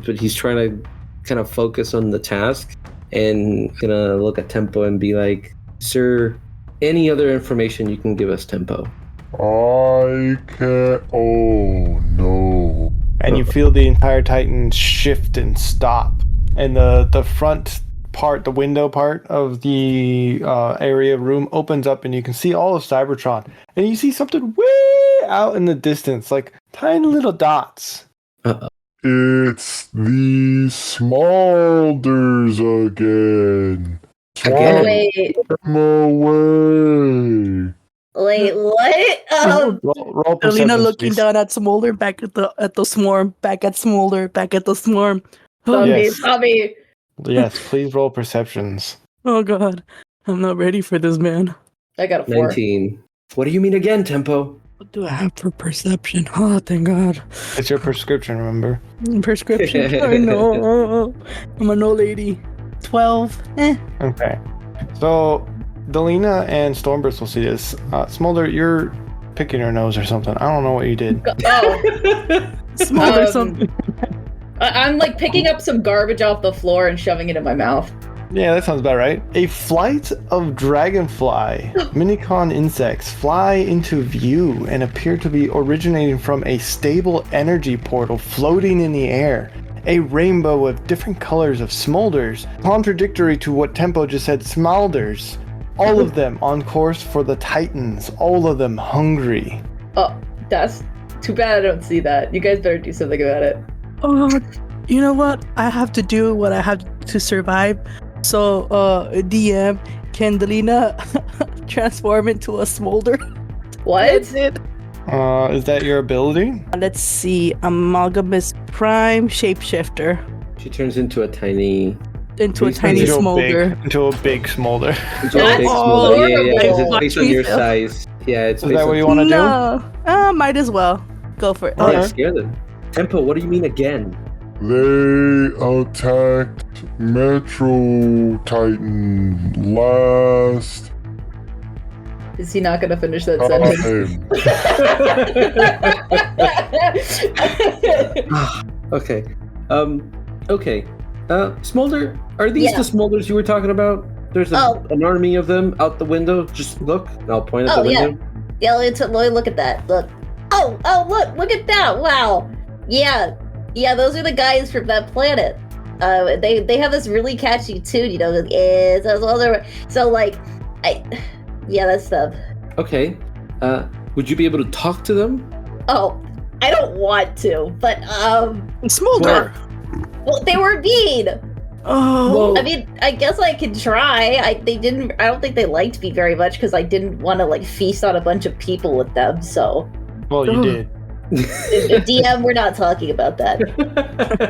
but he's trying to kind of focus on the task, and gonna look at Tempo and be like, "Sir, any other information you can give us, Tempo?" I can't. Oh no. And you feel the entire Titan shift and stop. And the front part, the window part of the area room opens up, and you can see all of Cybertron. And you see something way out in the distance, like tiny little dots. It's the Smolders again. Again? Wait. Swam away. Wait, what? Roll Delina perception, looking please. down at Smolder, back at the swarm, back at Smolder, back at the swarm. Oh, Yes. Tommy. Yes, please roll perceptions. oh god, I'm not ready for this, man. I got a 4. 19. What do you mean again, Tempo? What do I have for perception? Oh, thank God. It's your prescription, remember? Prescription. I know. I'm an old lady. 12. Okay. So, Delina and Stormburst will see this. Smolder, you're picking your nose or something. I don't know what you did. Oh. Smolder something. I'm like picking up some garbage off the floor and shoving it in my mouth. Yeah, that sounds about right. A flight of dragonfly, Unicron insects, fly into view and appear to be originating from a stable energy portal floating in the air. A rainbow of different colors of smolders, contradictory to what Tempo just said, smolders. All of them on course for the Titans, all of them hungry. Oh, that's too bad I don't see that. You guys better do something about it. Oh, you know what? I have to do what I have to survive. So, DM, can Delina transform into a smolder? What? That's it. Is that your ability? Let's see. Amalgamous Prime Shapeshifter She turns into a tiny. into a tiny Into a smolder. into a big smolder. Into a big That's smolder. Yeah, yeah. horrible. It's based on your size. Yeah, it's Is based that on. what you want to do? No, might as well. Go for it. Oh, Okay. you scare them. Tempo, what do you mean again? They attacked Metro Titan last Is he not gonna finish that sentence? time. Okay. Okay. Smolder, are these Yeah. the smolders you were talking about? There's Oh. an army of them out the window. Just look, and I'll point at Oh, the yeah. window. Yeah, let me look at that. Look. Oh, look at that. Wow. Yeah, those are the guys from that planet. They have this really catchy tune, you know. So like, that's them. Okay. Would you be able to talk to them? Oh, I don't want to, but Smolder. well, they were mean. Oh, I mean, I guess I could try. I don't think they liked me very much because I didn't want to like feast on a bunch of people with them. So, Well, you did. DM, we're not talking about that.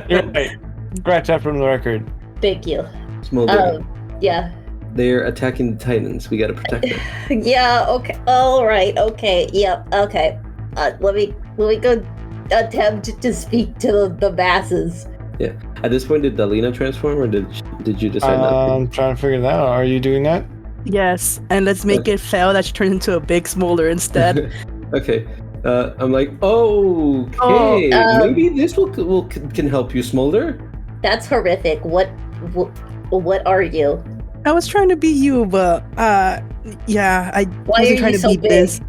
You're right. Scratch that from the record. Thank you. Smolder. Yeah. They're attacking the Titans. We gotta protect them. Yeah, okay. All right, okay. Yep, okay. Let me go attempt to speak to the masses. Yeah. At this point, did Dalina transform, or did you decide not to? I'm trying to figure that out. Are you doing that? Yes, and let's make it fail that she turns into a big smolder instead. Okay. I'm like, okay, maybe this can help you, Smolder. That's horrific. What are you? I was trying to be you, but yeah, I Why wasn't are trying you to so beat big? this.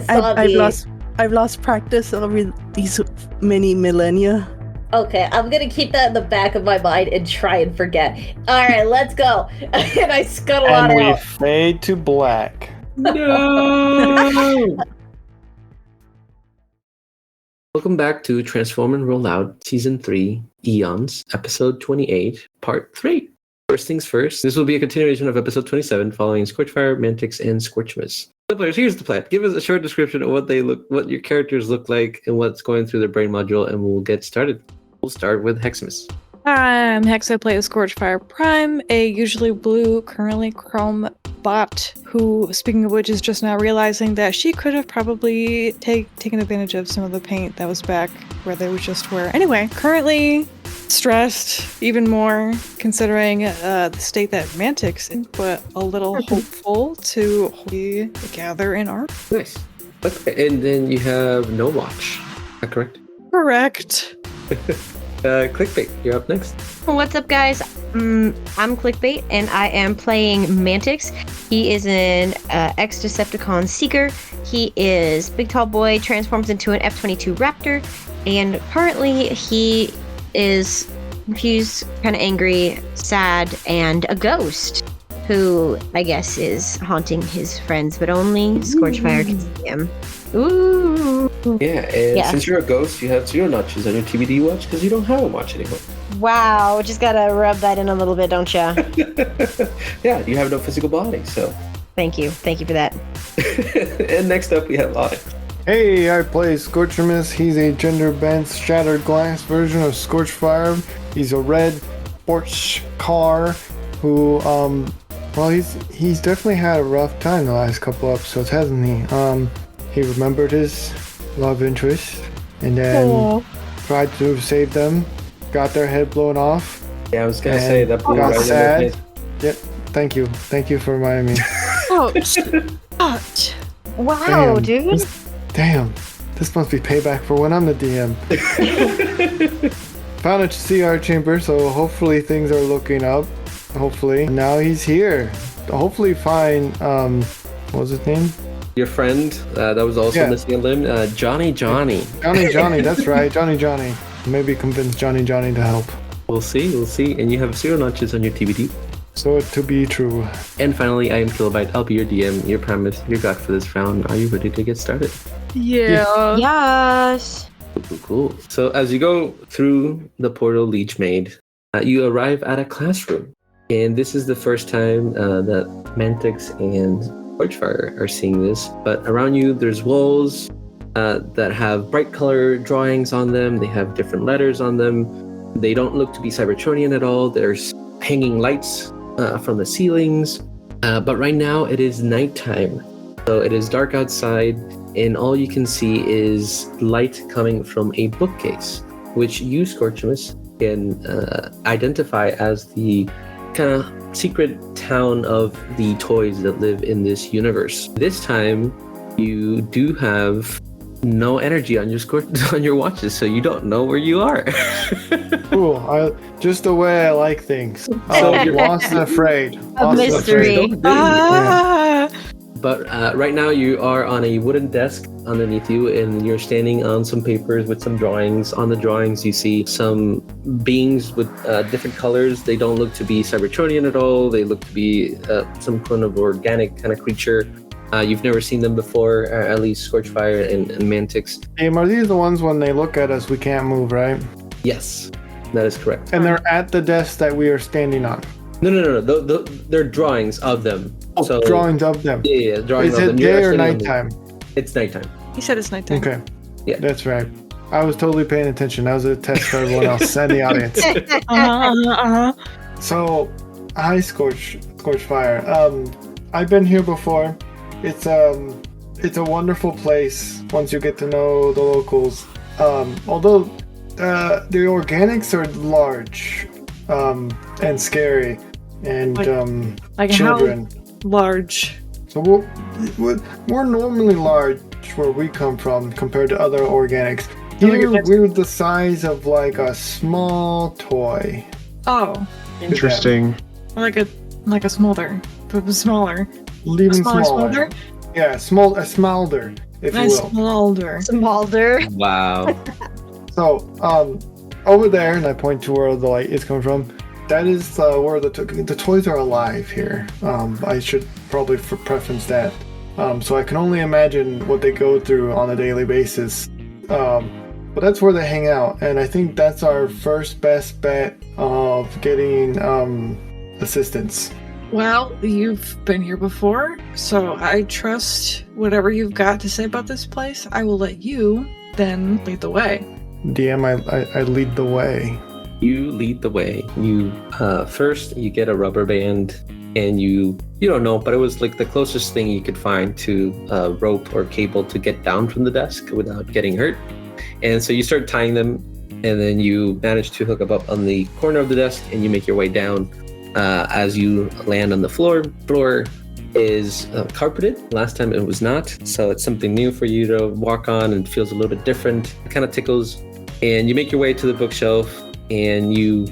That's I've lost practice over these many millennia. Okay, I'm gonna keep that in the back of my mind and try and forget. All right, let's go. And I scuttle on And we out. fade to black. No. Welcome back to Transform and Roll Out Season 3, Eons, Episode 28, Part 3. First things first, this will be a continuation of Episode 27 following Scorchfire, Mantix, and Scorchmas. So players, here's the plan. Give us a short description of what your characters look like and what's going through their brain module, and we'll get started. We'll start with Hexamis. I'm Hex. I play as Scorchfire Prime, a usually blue, currently chrome bot who, speaking of which, is just now realizing that she could have probably taken advantage of some of the paint that was back where they just were. Anyway, currently stressed even more considering the state that Mantix is, but a little hopeful to hopefully gather in art. Nice. Okay, and then you have No Watch. Is that correct? Correct. Clickbait, you're up next. What's up, guys? I'm Clickbait, and I am playing Mantix. He is an ex-Decepticon Seeker. He is big, tall boy, transforms into an F-22 Raptor, and currently he is confused, kind of angry, sad, and a ghost, who I guess is haunting his friends, but only Scorchfire can see him. Ooh. Yeah, and since you're a ghost, you have 0 notches on your TBD watch because you don't have a watch anymore. Wow, just gotta rub that in a little bit, don't ya? Yeah, you have no physical body, so. Thank you for that. And next up, we have Onyx. Hey, I play Scorchamus. He's a gender-bent, shattered glass version of Scorchfire. He's a red sports car who, well, he's definitely had a rough time the last couple episodes, hasn't he? He remembered his love interest and then tried to save them, got their head blown off. Yeah, I was gonna say that blew got right in sad. their face. Yep, thank you for reminding me. Ouch. Ouch. Wow, dude. Damn, this must be payback for when I'm the DM. Found a CR chamber, so hopefully things are looking up. Hopefully. Now he's here. Hopefully find, what was his name? Your friend that was also missing a limb, Johnny. Johnny, that's right, Johnny. Maybe convince Johnny to help. We'll see. And you have 0 notches on your TBD. So to be true. And finally, I am Kilobyte. I'll be your DM, your premise, your god for this round. Are you ready to get started? Yeah. Yes. Cool. So as you go through the portal Leech made, you arrive at a classroom. And this is the first time that Mantix and Scorchfire are seeing this. But around you, there's walls that have bright color drawings on them. They have different letters on them. They don't look to be Cybertronian at all. There's hanging lights from the ceilings. But right now, it is nighttime. So it is dark outside, and all you can see is light coming from a bookcase, which you, Scorchamus, can identify as the kind of secret town of the toys that live in this universe. This time, you do have no energy on your watches, so you don't know where you are. Cool. Just the way I like things. You're lost and afraid. A mystery. But right now you are on a wooden desk underneath you, and you're standing on some papers with some drawings. On the drawings you see some beings with different colors. They don't look to be Cybertronian at all. They look to be some kind of organic kind of creature. You've never seen them before, at least Scorchfire and Mantix. Are these the ones when they look at us we can't move, right? Yes, that is correct. And they're at the desk that we are standing on. No. They're drawings of them. Oh, so, drawings of them. Yeah, drawings of them. Is it day or nighttime? It's nighttime. He said it's nighttime. Okay. Yeah. That's right. I was totally paying attention. That was a test for everyone else and the audience. Uh-huh. So, Hi, Scorchfire. I've been here before. It's a wonderful place once you get to know the locals. Although the organics are large, and scary, and like children. How large? So we're normally large where we come from compared to other organics. Here we're the size of like a small toy. Oh, Interesting. like a smolder, but smaller. Even smaller smaller. smolder? Yeah, a smolder, if you will. Smolder. Smolder. Wow. So, over there, and I point to where the light is coming from, that is where the toys are alive here. I should probably preference that. So I can only imagine what they go through on a daily basis. But that's where they hang out, and I think that's our first best bet of getting assistance. Well, you've been here before, so I trust whatever you've got to say about this place. I will let you then lead the way. DM, I lead the way. You lead the way. You first you get a rubber band, and you don't know, but it was like the closest thing you could find to rope or cable to get down from the desk without getting hurt. And so you start tying them, and then you manage to hook up on the corner of the desk, and you make your way down. As you land on the floor is carpeted. Last time it was not, so it's something new for you to walk on and feels a little bit different. It kind of tickles, and you make your way to the bookshelf, and you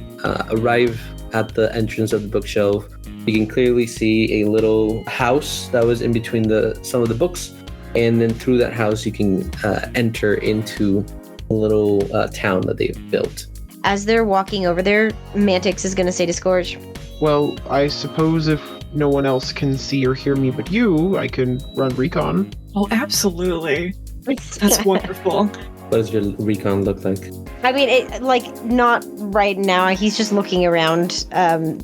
arrive at the entrance of the bookshelf. You can clearly see a little house that was in between some of the books, and then through that house you can enter into a little town that they've built. As they're walking over there, Mantix is going to say to Scorch, Well, I suppose if no one else can see or hear me but you, I can run recon. Oh, absolutely. That's wonderful. What does your recon look like? I mean, not right now. He's just looking around.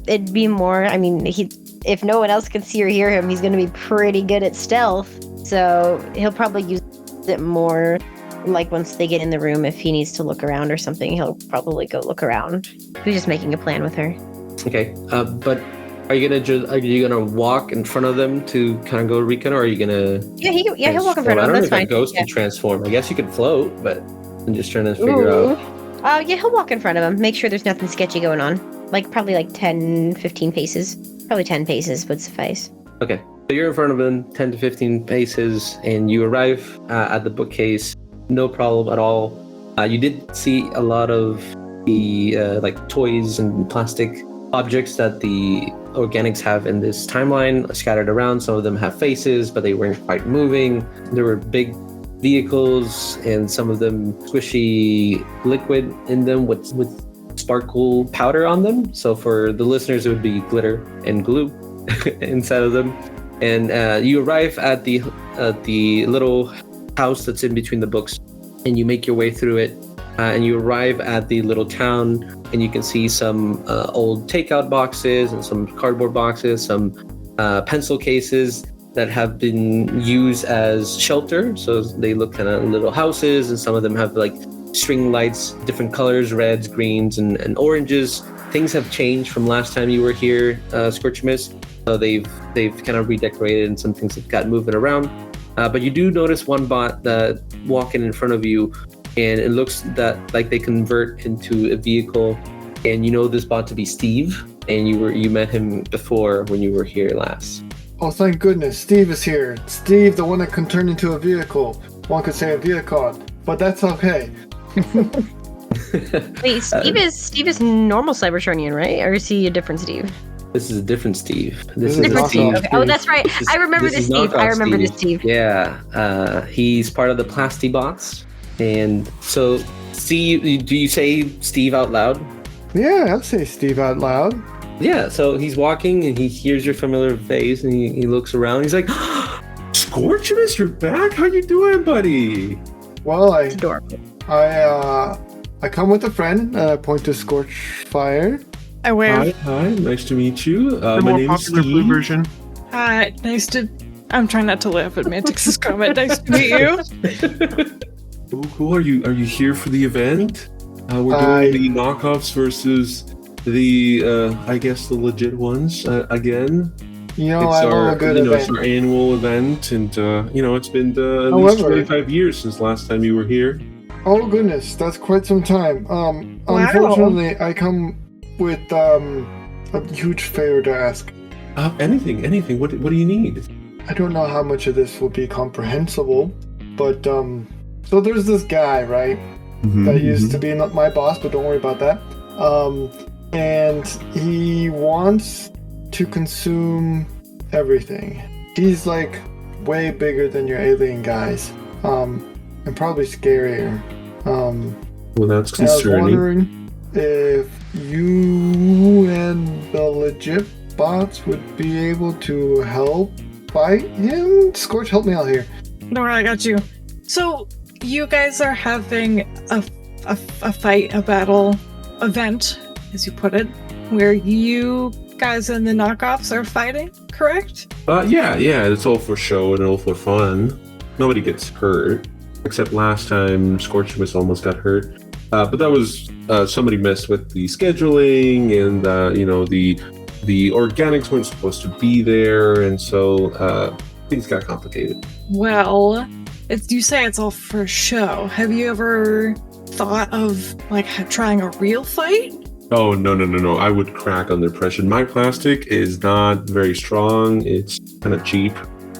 It'd be more, if no one else can see or hear him, he's going to be pretty good at stealth. So he'll probably use it more, like once they get in the room, if he needs to look around or something, he'll probably go look around. He's just making a plan with her. Okay, but are you gonna walk in front of them to kind of go recon, or are you gonna? Yeah, he'll walk in front of them. I don't know That's if fine. a ghost can transform. I guess you could float, but I'm just trying to figure out. Yeah, he'll walk in front of him. Make sure there's nothing sketchy going on. Probably 10, 15 paces. Probably 10 paces would suffice. Okay, so you're in front of them, 10 to 15 paces, and you arrive at the bookcase. No problem at all. You did see a lot of the toys and plastic objects that the organics have in this timeline scattered around. Some of them have faces, but they weren't quite moving. There were big vehicles, and some of them squishy liquid in them with sparkle powder on them. So for the listeners, it would be glitter and glue inside of them. And you arrive at the little house that's in between the books, and you make your way through it, and you arrive at the little town, and you can see some old takeout boxes and some cardboard boxes, some pencil cases that have been used as shelter. So they look kind of little houses, and some of them have string lights, different colors, reds, greens, and oranges. Things have changed from last time you were here, Scorchmas. So they've kind of redecorated, and some things have got moving around. But you do notice one bot that walking in front of you, and it looks like they convert into a vehicle. And you know this bot to be Steve, and you met him before when you were here last. Oh, thank goodness, Steve is here. Steve, the one that can turn into a vehicle. One could say a vehicle, but that's okay. Wait, Steve is normal Cybertronian, right? Or is he a different Steve? This is a different Steve. This is different Steve. Okay. Oh, that's right. I remember this Steve. This Steve. Yeah, he's part of the Plastibots. And so, Steve, do you say Steve out loud? Yeah, I'll say Steve out loud. Yeah, so he's walking and he hears your familiar face, and he looks around. He's like, Scorchmas, you're back? How you doing, buddy? Well, It's adorable. I come with a friend. I point to Scorchfire. I wave. Hi, nice to meet you. The My more name is popular blue Steve. version. Hi, nice to... I'm trying not to laugh at Mantix's comment. Nice to meet you. Cool. Are you here for the event? We're doing the knockoffs versus I guess the legit ones again. You know, I love a good event. It's our annual event, and it's been at least 25 years since last time you were here. Oh goodness, that's quite some time. Unfortunately, I come with a huge favor to ask. Anything. What do you need? I don't know how much of this will be comprehensible, but so there's this guy, right? That used to be my boss, but don't worry about that. And he wants to consume everything. He's like way bigger than your alien guys, and probably scarier. Well, that's concerning. I was wondering if you and the legit bots would be able to help fight him. Scorch, help me out here. Don't worry, I got you. So you guys are having a fight, a battle event, as you put it, where you guys and the knockoffs are fighting, correct? Yeah, it's all for show and all for fun. Nobody gets hurt, except last time Scorchimus almost got hurt. But that was somebody messed with the scheduling, and the organics weren't supposed to be there, and so things got complicated. Well, you say it's all for show. Have you ever thought of trying a real fight? Oh, no. I would crack under pressure. My plastic is not very strong. It's kind of cheap.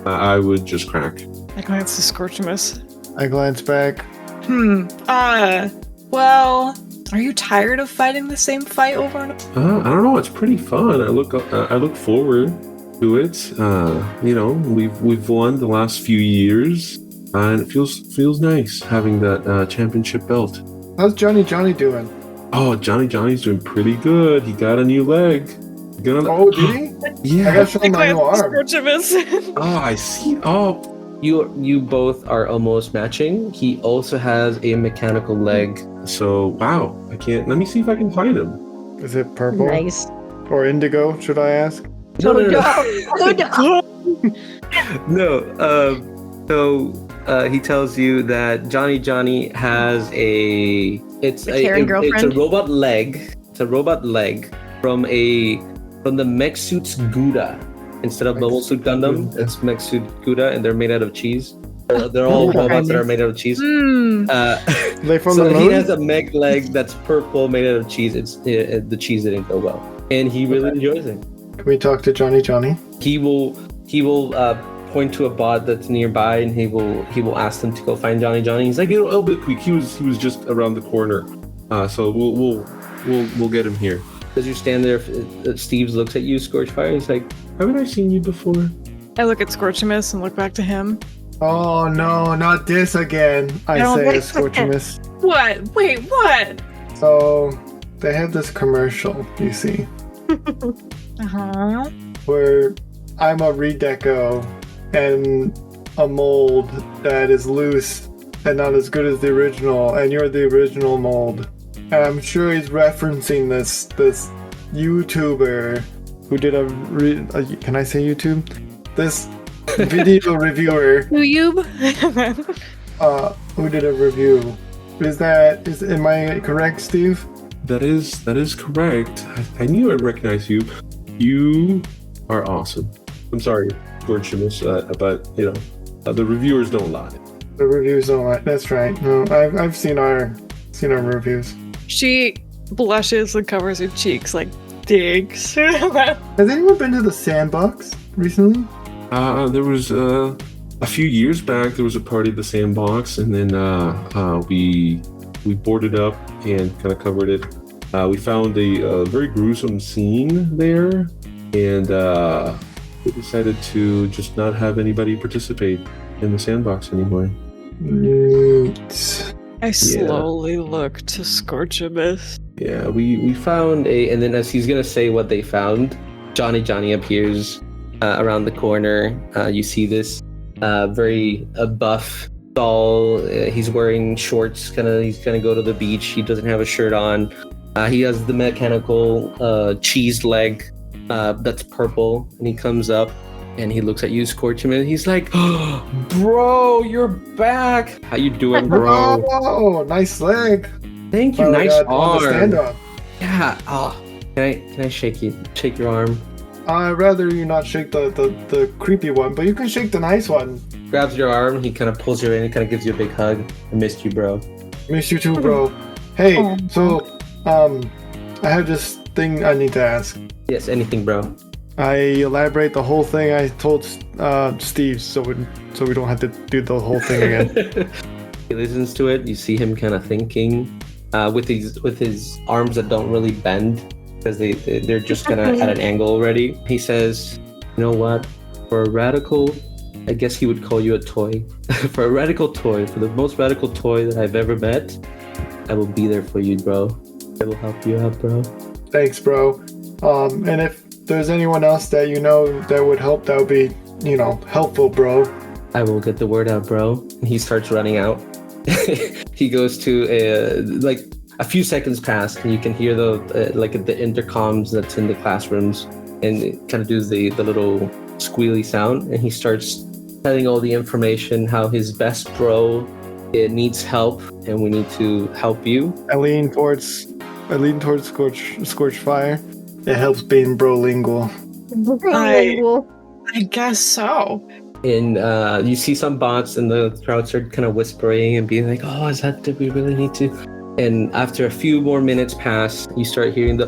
I would just crack. I glance to Scorchimus. I glance back. Well, are you tired of fighting the same fight over and over? I don't know. It's pretty fun. I look forward to it. We've won the last few years, and it feels nice having that championship belt. How's Johnny doing? Oh, Johnny's doing pretty good. He got a new leg. Oh, did he? Yeah. I got shown my new arm. Oh, I see. Oh, You both are almost matching. He also has a mechanical leg. so wow. Let me see if I can find him. Is it purple? Nice. Or indigo, should I ask? No. So he tells you that Johnny has it's a robot leg. It's a robot leg from the mech suit's Gouda. Instead of Mobile Suit Gundam, it's Mech Suit Gouda, and they're made out of cheese. They're all robots that are made out of cheese. They from So the he moon? has a mech leg that's purple, made out of cheese. The cheese didn't go well, and he really enjoys it. Can we talk to Johnny? He will point to a bot that's nearby, and he will ask them to go find Johnny. He's like, It'll be quick. He was just around the corner. So we'll get him here. as you stand there, Steve looks at you, Scorchfire. He's like, haven't I seen you before? I look at Scorchimus and look back to him. Oh no, not this again, I say, Scorchimus. What? Wait, what? So, they had this commercial, you see, Uh-huh. where I'm a redeco and a mold that is loose and not as good as the original, and you're the original mold. And I'm sure he's referencing this YouTuber who did can I say YouTube? This video reviewer YouTube? who did a review. Am I correct, Steve? That is correct. I knew I'd recognize you. You are awesome. I'm sorry, Scorchimus, but the reviewers don't lie. The reviews don't lie. That's right. No, I've seen our reviews. She blushes and covers her cheeks like digs. Has anyone been to the Sandbox recently? There was a few years back. There was a party at the Sandbox, and then we boarded up and kind of covered it. We found a very gruesome scene there, and we decided to just not have anybody participate in the Sandbox anymore. Neat. I slowly look to Scorchimus. Yeah, we found and then as he's gonna say what they found, Johnny appears around the corner. You see this very buff, tall. He's wearing shorts. He's gonna go to the beach. He doesn't have a shirt on. He has the mechanical cheese leg that's purple, and he comes up and he looks at you, Scorchimus. He's like, oh, "Bro, you're back. How you doing, bro? Oh, nice leg. Thank you. Nice arm. Stand up. Yeah. Oh, Can I shake your arm? I'd rather you not shake the creepy one, but you can shake the nice one. Grabs your arm, he kind of pulls you in and kind of gives you a big hug. I missed you, bro. Miss you too, bro. Hey, so, I have this thing I need to ask. Yes, anything, bro. I elaborate the whole thing I told Steve, so we don't have to do the whole thing again. He listens to it. You see him kind of thinking, with his arms that don't really bend because they're just kind of at an angle already. He says, "You know what? For a radical, I guess he would call you a toy. For a radical toy, for the most radical toy that I've ever met, I will be there for you, bro. I will help you out, bro." Thanks, bro. And if there's anyone else that you know that would help, that would be, helpful, bro. I will get the word out, bro. He starts running out. He goes to a few seconds pass, and you can hear the intercoms that's in the classrooms, and it kind of does the little squealy sound, and he starts telling all the information how his best bro needs help, and we need to help you. I lean towards Scorch Fire. It helps being brolingual. I guess so. And you see some bots in the crowd start kind of whispering and being like, "Oh, did we really need to?" And after a few more minutes pass, you start hearing the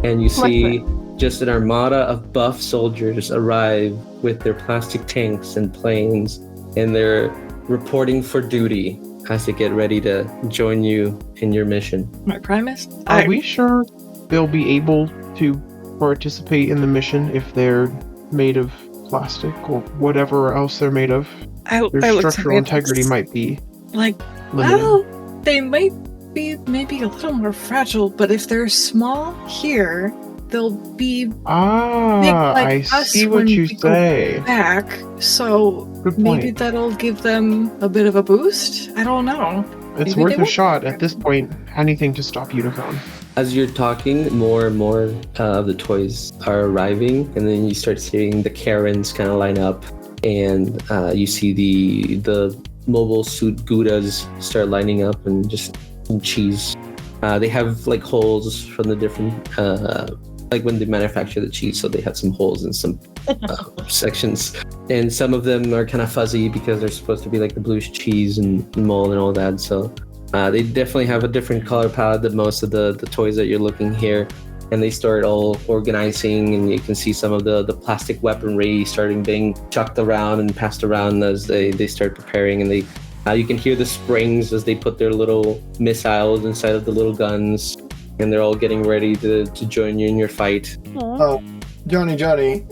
and you see just an armada of buff soldiers arrive with their plastic tanks and planes, and they're reporting for duty as they get ready to join you in your mission. My Primus? Are we sure they'll be able to participate in the mission if they're made of plastic or whatever else they're made of? Their structural integrity might be limited. Well, they might be maybe a little more fragile, but if they're small here, they'll be big like I us see when what you we go say. back. So maybe that'll give them a bit of a boost. I don't know. It's Maybe worth a shot at this point. Anything to stop Unicron. As you're talking, more and more of the toys are arriving, and then you start seeing the Karens kind of line up, and you see the mobile suit Goudas start lining up, and just cheese. They have like holes from the different, like when they manufacture the cheese, so they have some holes in some sections, and some of them are kind of fuzzy because they're supposed to be like the blue cheese and mold and all that. So they definitely have a different color palette than most of the toys that you're looking here, and they start all organizing, and you can see some of the plastic weaponry starting being chucked around and passed around as they start preparing, and you can hear the springs as they put their little missiles inside of the little guns, and they're all getting ready to join you in your fight. Johnny,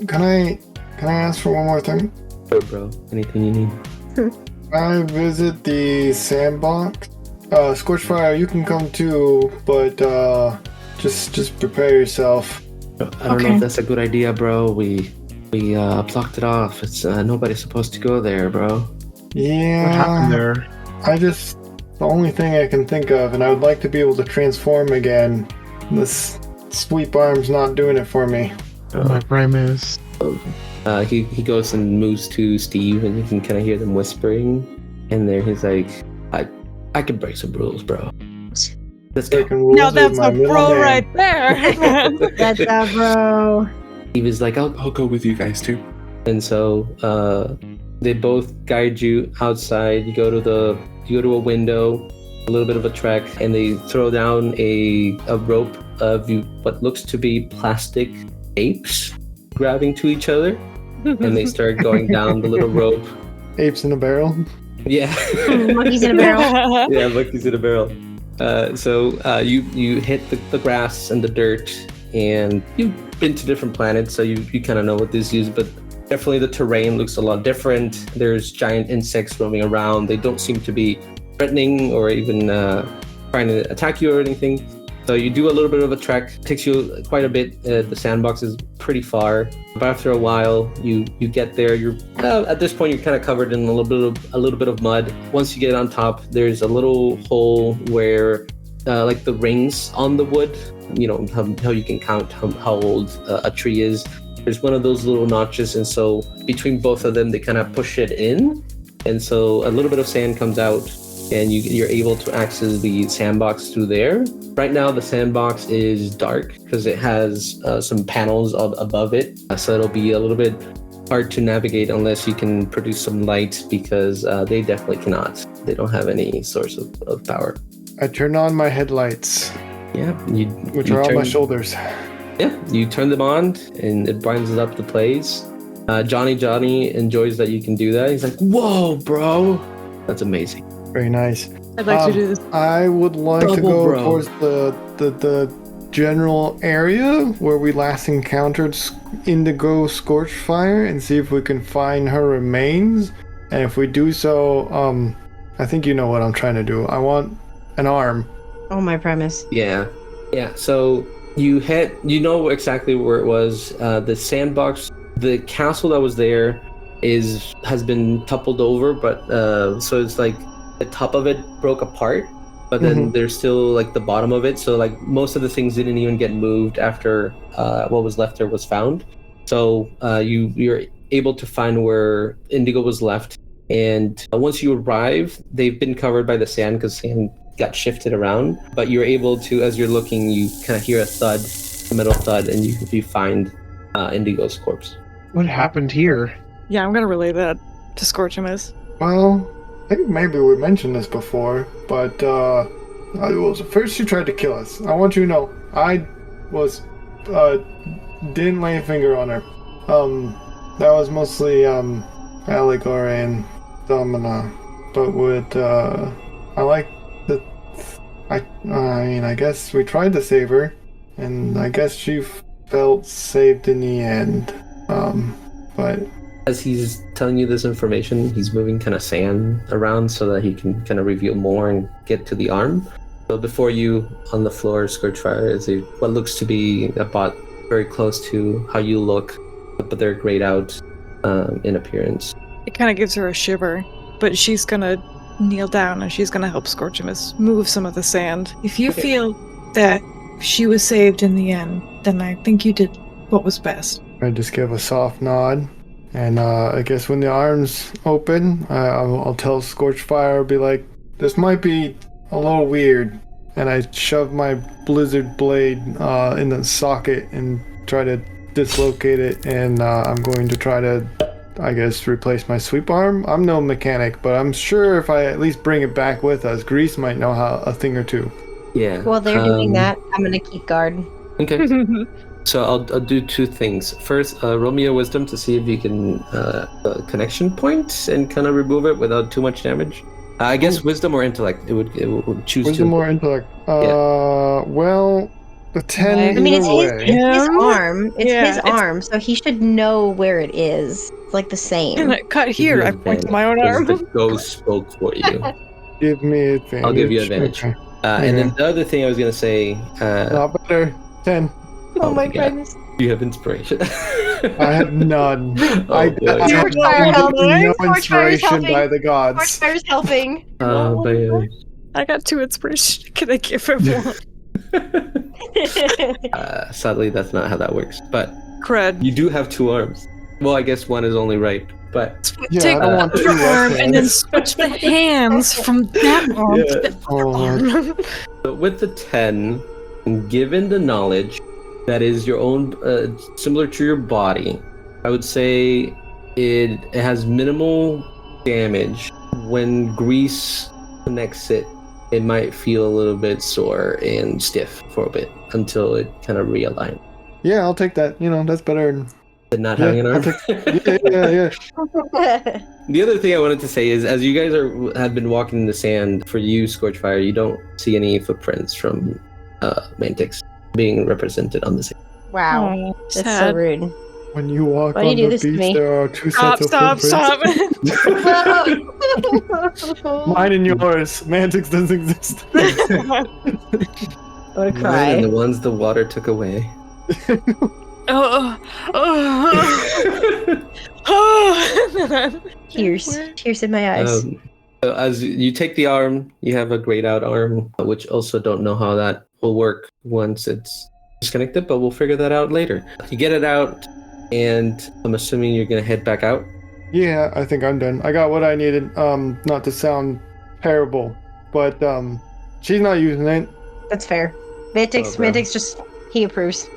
can I ask for one more thing? Sure, bro. Anything you need. Can I visit the sandbox? Scorchfire, you can come too, but just prepare yourself. I don't know if that's a good idea, bro. We blocked it off. It's nobody's supposed to go there, bro. Yeah. What happened there? The only thing I can think of, and I would like to be able to transform again. This sweep arm's not doing it for me. My Primus. He goes and moves to Steve, and you can kind of hear them whispering. And there he's like, I can break some rules, bro. Let's go. Now that's a bro right there. That's a bro. Steve is like, I'll go with you guys too. And so they both guide you outside. You go to a window, a little bit of a trek, and they throw down a rope of what looks to be plastic apes grabbing to each other, and they start going down the little rope. Apes in a barrel? Yeah. Monkeys in a barrel. Yeah, monkeys in a barrel. So you hit the grass and the dirt, and you've been to different planets, so you kind of know what this is, but definitely the terrain looks a lot different. There's giant insects roaming around. They don't seem to be threatening or even trying to attack you or anything. So you do a little bit of a trek. It takes you quite a bit. The sandbox is pretty far. But after a while, you get there. You're at this point you're kind of covered in a little bit of mud. Once you get on top, there's a little hole where like the rings on the wood. You know how you can count how old a tree is. There's one of those little notches, and so between both of them, they kind of push it in, and so a little bit of sand comes out, and you're able to access the sandbox through there. Right now, the sandbox is dark because it has some panels above it, so it'll be a little bit hard to navigate unless you can produce some light, because they definitely cannot. They don't have any source of power. I turn on my headlights. Yeah, which are on my shoulders. Yeah, you turn them on and it brightens up the place. Johnny enjoys that you can do that. He's like, "Whoa, bro, that's amazing." Very nice. I'd like to do this. I would like to go towards the general area where we last encountered Indigo Scorchfire and see if we can find her remains. And if we do so, I think you know what I'm trying to do. I want an arm. Oh, my premise. Yeah. So you know exactly where it was. The sandbox, the castle that was there has been toppled over, but so it's like the top of it broke apart, but then there's still like the bottom of it. So like most of the things didn't even get moved after what was left there was found. So you're able to find where Indigo was left, and once you arrive, they've been covered by the sand because sand got shifted around. But you're able to, as you're looking, you kind of hear a thud, a metal thud, and you find Indigo's corpse. What happened here? Yeah, I'm gonna relay that to Scorchamus. Well, I think maybe we mentioned this before, but first she tried to kill us. I want you to know, I didn't lay a finger on her. That was mostly Allegory and Domina, but I guess we tried to save her, and I guess she felt saved in the end. But as he's telling you this information, he's moving kind of sand around so that he can kind of reveal more and get to the arm. So before you, on the floor, Scorchfire, is what looks to be a bot very close to how you look, but they're grayed out in appearance. It kind of gives her a shiver, but she's gonna kneel down and she's gonna help Scorchamus move some of the sand. If you feel that she was saved in the end, then I think you did what was best. I just give a soft nod, and I guess when the arms open, I'll tell Scorchfire, be like, "This might be a little weird," and I shove my blizzard blade in the socket and try to dislocate it, and I'm going to try to, I guess, replace my sweep arm. I'm no mechanic, but I'm sure if I at least bring it back with us, Grease might know a thing or two. Yeah. While they're doing that, I'm gonna keep guard. Okay. So I'll do two things. First, roll me a wisdom to see if you can connection point and kind of remove it without too much damage. I guess wisdom or intellect. It would choose wisdom or intellect. Well, the 10. I mean, it's his arm. It's his it's arm, so he should know where it is. It's like the same. And cut here. I point to my own arm. The ghost spoke for you. Give me advantage. I'll give you advantage. Okay. And then the other thing I was gonna say. Not better. 10. Oh my goodness. You have inspiration. I have none. I boy. have no inspiration by the gods. Scorchfire's helping. I got 2 inspiration. Can I give him 1? Sadly, that's not how that works. But Cred. you do have 2 arms. Well, I guess one is only right. But Take I don't want your 2 arm left and then hands. switch the hands from that arm to the arm. So with the 10, given the knowledge that is your own, similar to your body, I would say it has minimal damage. When Grease connects it, it might feel a little bit sore and stiff for a bit until it kind of realigns. Yeah, I'll take that. That's better Than not having an arm. Yeah. The other thing I wanted to say is, as you guys have been walking in the sand, for you, Scorchfire, you don't see any footprints from Mantix being represented on the sand. Wow. Oh, That's sad. so rude. When you walk Why do on you do the this to beach, me? there are 2 sets of Stop. footprints. Mine and yours. Mantix doesn't exist. I want to Mine and the cry. ones the water took away. Tears in my eyes. So as you take the arm, you have a grayed out arm, which also don't know how that will work once it's disconnected, but we'll figure that out later. You get it out, and I'm assuming you're gonna head back out. Yeah, I think I'm done. I got what I needed. Not to sound terrible. But she's not using it. That's fair. Mantix just, he approves.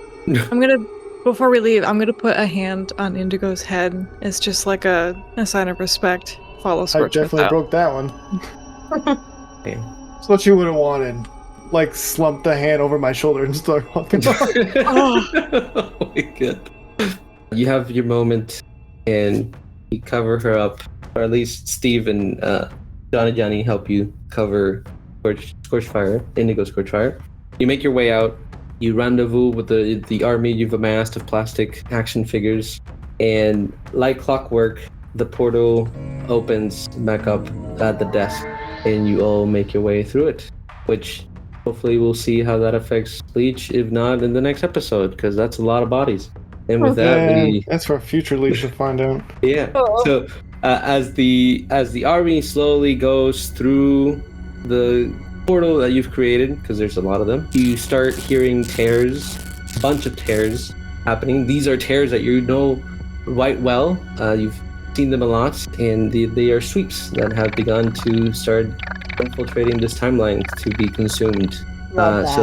Before we leave, I'm gonna put a hand on Indigo's head. It's just like a sign of respect. Follow Scorch. I definitely broke that one. That's what you would have wanted. Like, slump the hand over my shoulder and start walking off. Oh my god. You have your moment, and you cover her up, or at least Steve and Johnny help you cover Scorchfire, Indigo Scorchfire. You make your way out. You rendezvous with the army you've amassed of plastic action figures, and like clockwork, the portal opens back up at the desk, and you all make your way through it, which hopefully we'll see how that affects Leech, if not in the next episode, because that's a lot of bodies. And with that, that's for future Leech to find out. Yeah. So as the army slowly goes through the portal that you've created, because there's a lot of them, you start hearing tears, a bunch of tears happening. These are tears that you know quite well. You've seen them a lot, and they are sweeps that have begun to start infiltrating this timeline to be consumed. That's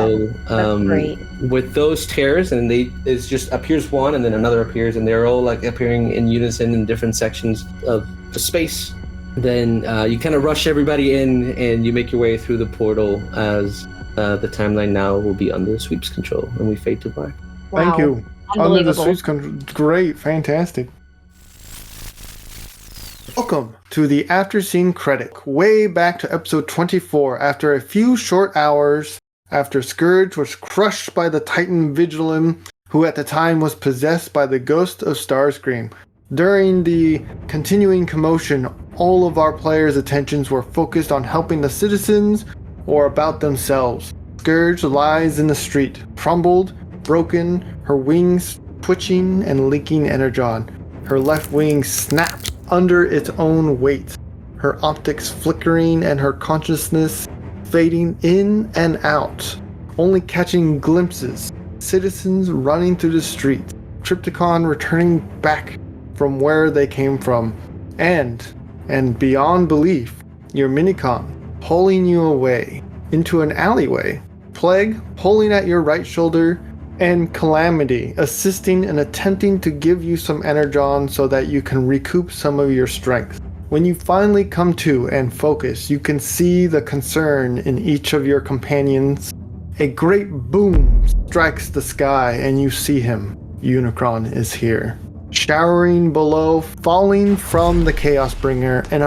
great. With those tears, and it just appears one, and then another appears, and they're all like appearing in unison in different sections of the space. Then you kind of rush everybody in, and you make your way through the portal as the timeline now will be under Sweep's control, and we fade to black. Wow. Thank you. Under the Sweep's control. Great, fantastic. Welcome to the after scene credit. Way back to episode 24, after a few short hours after Scourge was crushed by the Titan Vigilum, who at the time was possessed by the ghost of Starscream. During the continuing commotion, all of our players' attentions were focused on helping the citizens or about themselves. Scourge lies in the street, crumbled, broken, her wings twitching and leaking energon. Her left wing snaps under its own weight, her optics flickering and her consciousness fading in and out, only catching glimpses. Citizens running through the street, Trypticon returning back from where they came from, and beyond belief, your minicon pulling you away into an alleyway, Plague pulling at your right shoulder, and Calamity assisting and attempting to give you some energon so that you can recoup some of your strength. When you finally come to and focus, you can see the concern in each of your companions. A great boom strikes the sky and you see him. Unicron is here. Showering below, falling from the Chaos Bringer, and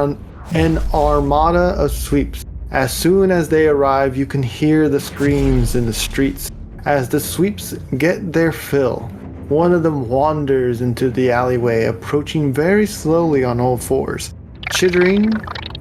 an armada of sweeps. As soon as they arrive, you can hear the screams in the streets. As the sweeps get their fill, one of them wanders into the alleyway, approaching very slowly on all fours, chittering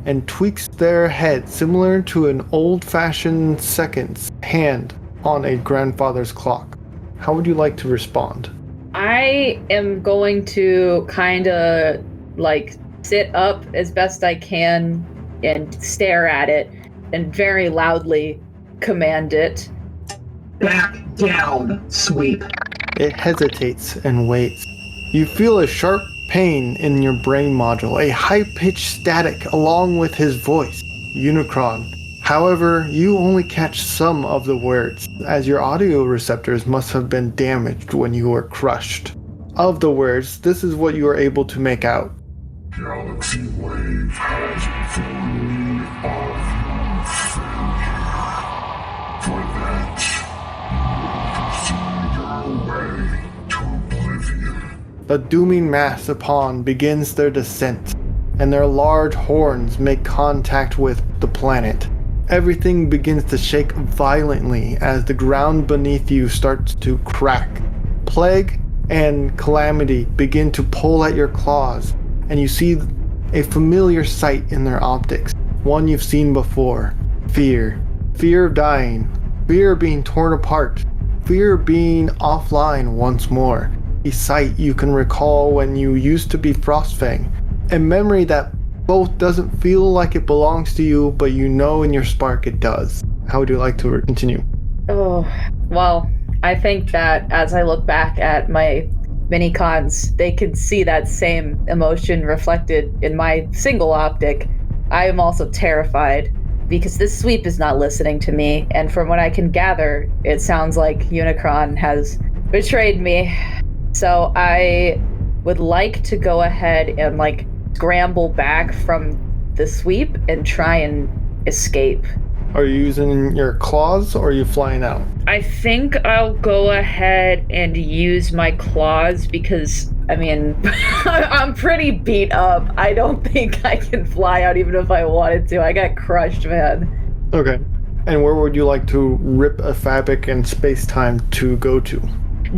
and tweaks their head similar to an old-fashioned seconds hand on a grandfather's clock. How would you like to respond? I am going to kind of like sit up as best I can and stare at it and very loudly command it. Back down, Sweep. It hesitates and waits. You feel a sharp pain in your brain module, a high-pitched static along with his voice, Unicron. However, you only catch some of the words, as your audio receptors must have been damaged when you were crushed. Of the words, this is what you are able to make out. Galaxy Wave has informed me of your failure. For that, you will proceed your way to oblivion. The dooming mass upon begins their descent, and their large horns make contact with the planet. Everything begins to shake violently as the ground beneath you starts to crack. Plague and Calamity begin to pull at your claws, and you see a familiar sight in their optics, one you've seen before. Fear. Fear of dying. Fear of being torn apart. Fear of being offline once more. A sight you can recall when you used to be Frostfang. A memory that both doesn't feel like it belongs to you, but you know in your spark it does. How would you like to continue? Oh, well, I think that as I look back at my minicons, they could see that same emotion reflected in my single optic. I am also terrified. because this sweep is not listening to me, and from what I can gather, it sounds like Unicron has betrayed me. So I would like to go ahead and like scramble back from the sweep and try and escape. Are you using your claws or are you flying out? I think I'll go ahead and use my claws because, I mean, I'm pretty beat up. I don't think I can fly out even if I wanted to. I got crushed, man. Okay. And where would you like to rip a fabric and space-time to go to?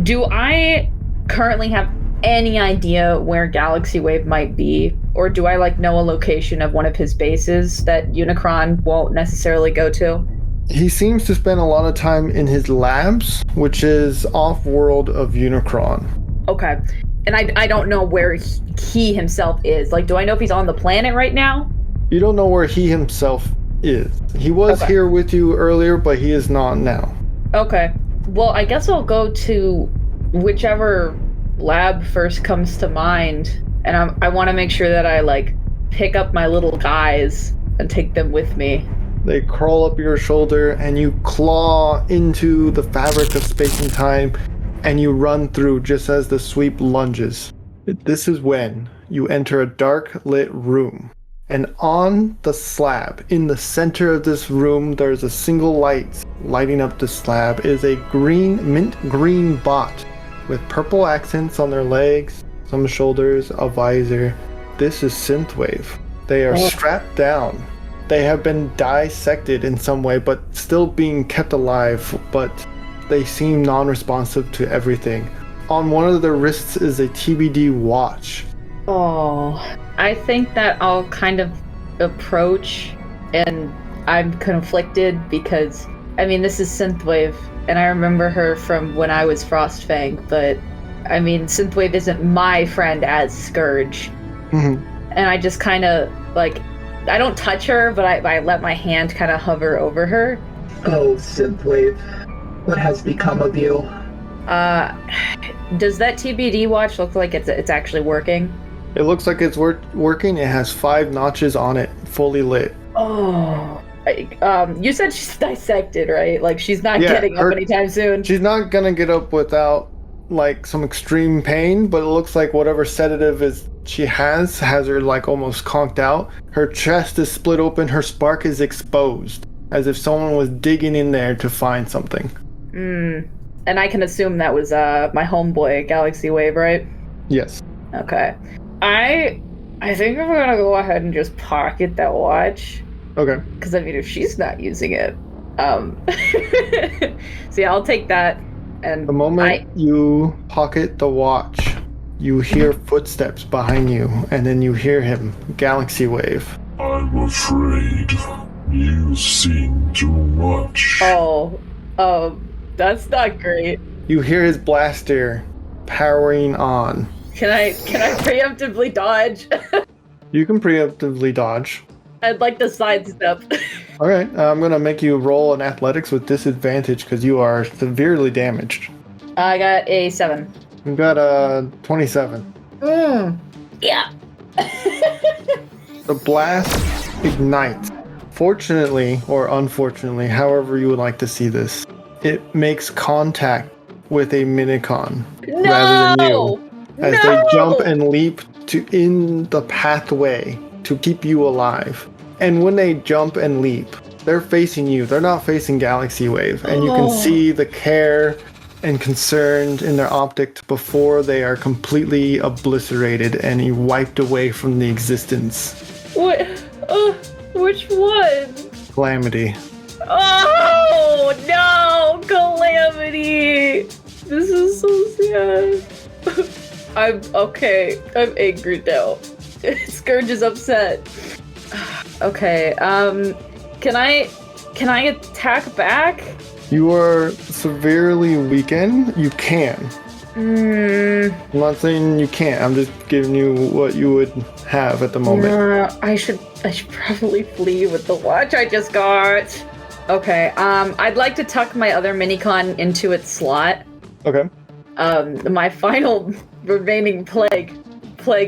Do I currently have any idea where Galaxy Wave might be? Or do I know a location of one of his bases that Unicron won't necessarily go to? He seems to spend a lot of time in his labs, which is off-world of Unicron. Okay. And I don't know where he himself is. Do I know if he's on the planet right now? You don't know where he himself is. He was here with you earlier, but he is not now. Okay. Well, I guess I'll go to whichever lab first comes to mind. And I want to make sure that I pick up my little guys and take them with me. They crawl up your shoulder and you claw into the fabric of space and time and you run through just as the sweep lunges. This is when you enter a dark lit room. And on the slab, in the center of this room, there's a single light lighting up the slab. It is a mint green bot with purple accents on their legs, some shoulders, a visor. This is Synthwave. They are strapped down. They have been dissected in some way, but still being kept alive, but they seem non-responsive to everything. On one of their wrists is a TBD watch. Oh, I think that I'll kind of approach, and I'm conflicted because, this is Synthwave, and I remember her from when I was Frostfang, but Synthwave isn't my friend as Scourge. Mm-hmm. And I just kind of, I don't touch her, but I let my hand kind of hover over her. Oh, Synthwave, what has become of you? Does that TBD watch look like it's actually working? It looks like it's working. It has 5 notches on it, fully lit. Oh. You said she's dissected, right? She's not getting up anytime soon. She's not gonna get up without some extreme pain, but it looks like whatever sedative she has her almost conked out. Her chest is split open, her spark is exposed, as if someone was digging in there to find something. And I can assume that was my homeboy, Galaxy Wave, right? Yes. Okay. I think I'm gonna go ahead and just pocket that watch. Okay. Because if she's not using it, so yeah, I'll take that. And the moment you pocket the watch, you hear footsteps behind you, and then you hear him, Galaxy Wave. I'm afraid you've seen too much. Oh, that's not great. You hear his blaster powering on. Can I preemptively dodge? You can preemptively dodge. I'd like to sidestep. All right, I'm going to make you roll an athletics with disadvantage because you are severely damaged. I got a 7. You got a 27. Yeah. The blast ignites. Fortunately, or unfortunately, however you would like to see this, it makes contact with a Minicon rather than you. As they jump and leap in the pathway to keep you alive. And when they jump and leap, they're facing you. They're not facing Galaxy Wave. And you can see the care and concern in their optics before they are completely obliterated and wiped away from the existence. What? Which one? Calamity. Oh, no! Calamity! This is so sad. I'm angry now. Scourge is upset. Okay, can I attack back? You are severely weakened. You can. I'm not saying you can't. I'm just giving you what you would have at the moment. I should probably flee with the watch I just got. Okay, I'd like to tuck my other Minicon into its slot. Okay. My final remaining plague,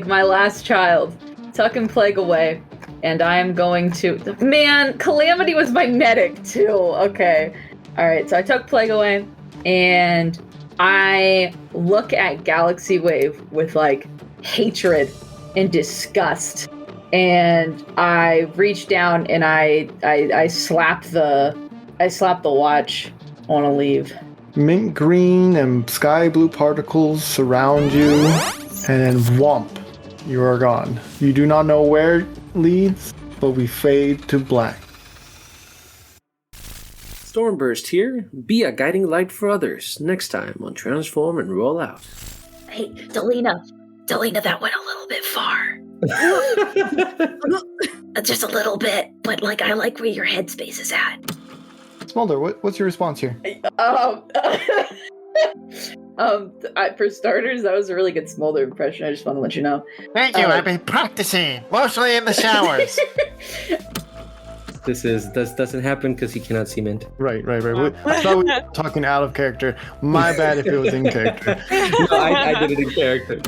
my last child. Tuck and plague away. and I'm going to. Man, Calamity was my medic too. Okay. All right. So I took Plague away, and I look at Galaxy Wave with like hatred and disgust, and I reach down and I slap the watch. I want to leave. Mint green and sky blue particles surround you, and then whomp, you are gone. You do not know where it leads, but we fade to black. Stormburst here. Be a guiding light for others. Next time on Transform and Roll Out. Hey, Delina, that went a little bit far. Just a little bit, but like I like where your headspace is at. Smolder, what's your response here? For starters, that was a really good Smolder impression. I just want to let you know. Thank you. I've been practicing, mostly in the showers. This doesn't happen because he cannot see Mint. Right. I thought we were talking out of character. My bad if it was in character. No, I did it in character.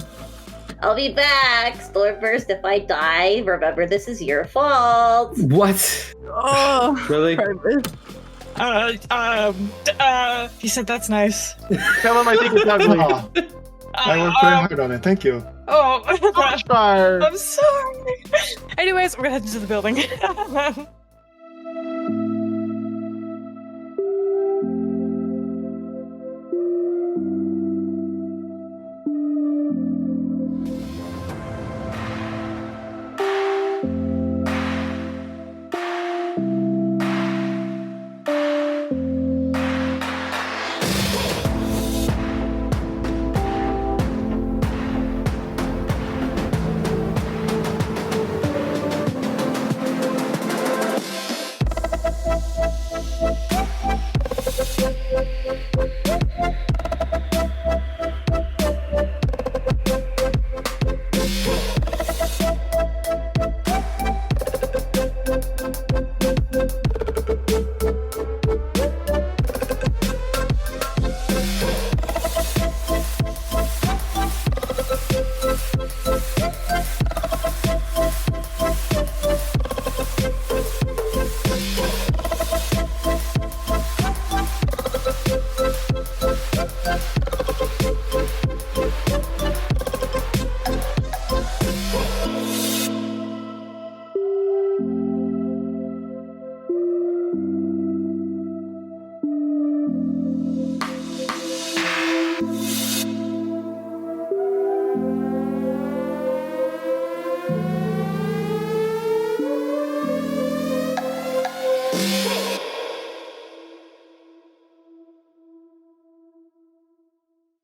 I'll be back. Stormburst, if I die, remember this is your fault. What? Oh, Really? He said that's nice. Tell him I think it's ugly. I worked very hard on it. Thank you. Oh, Fire. I'm sorry. Anyways, we're gonna head into the building.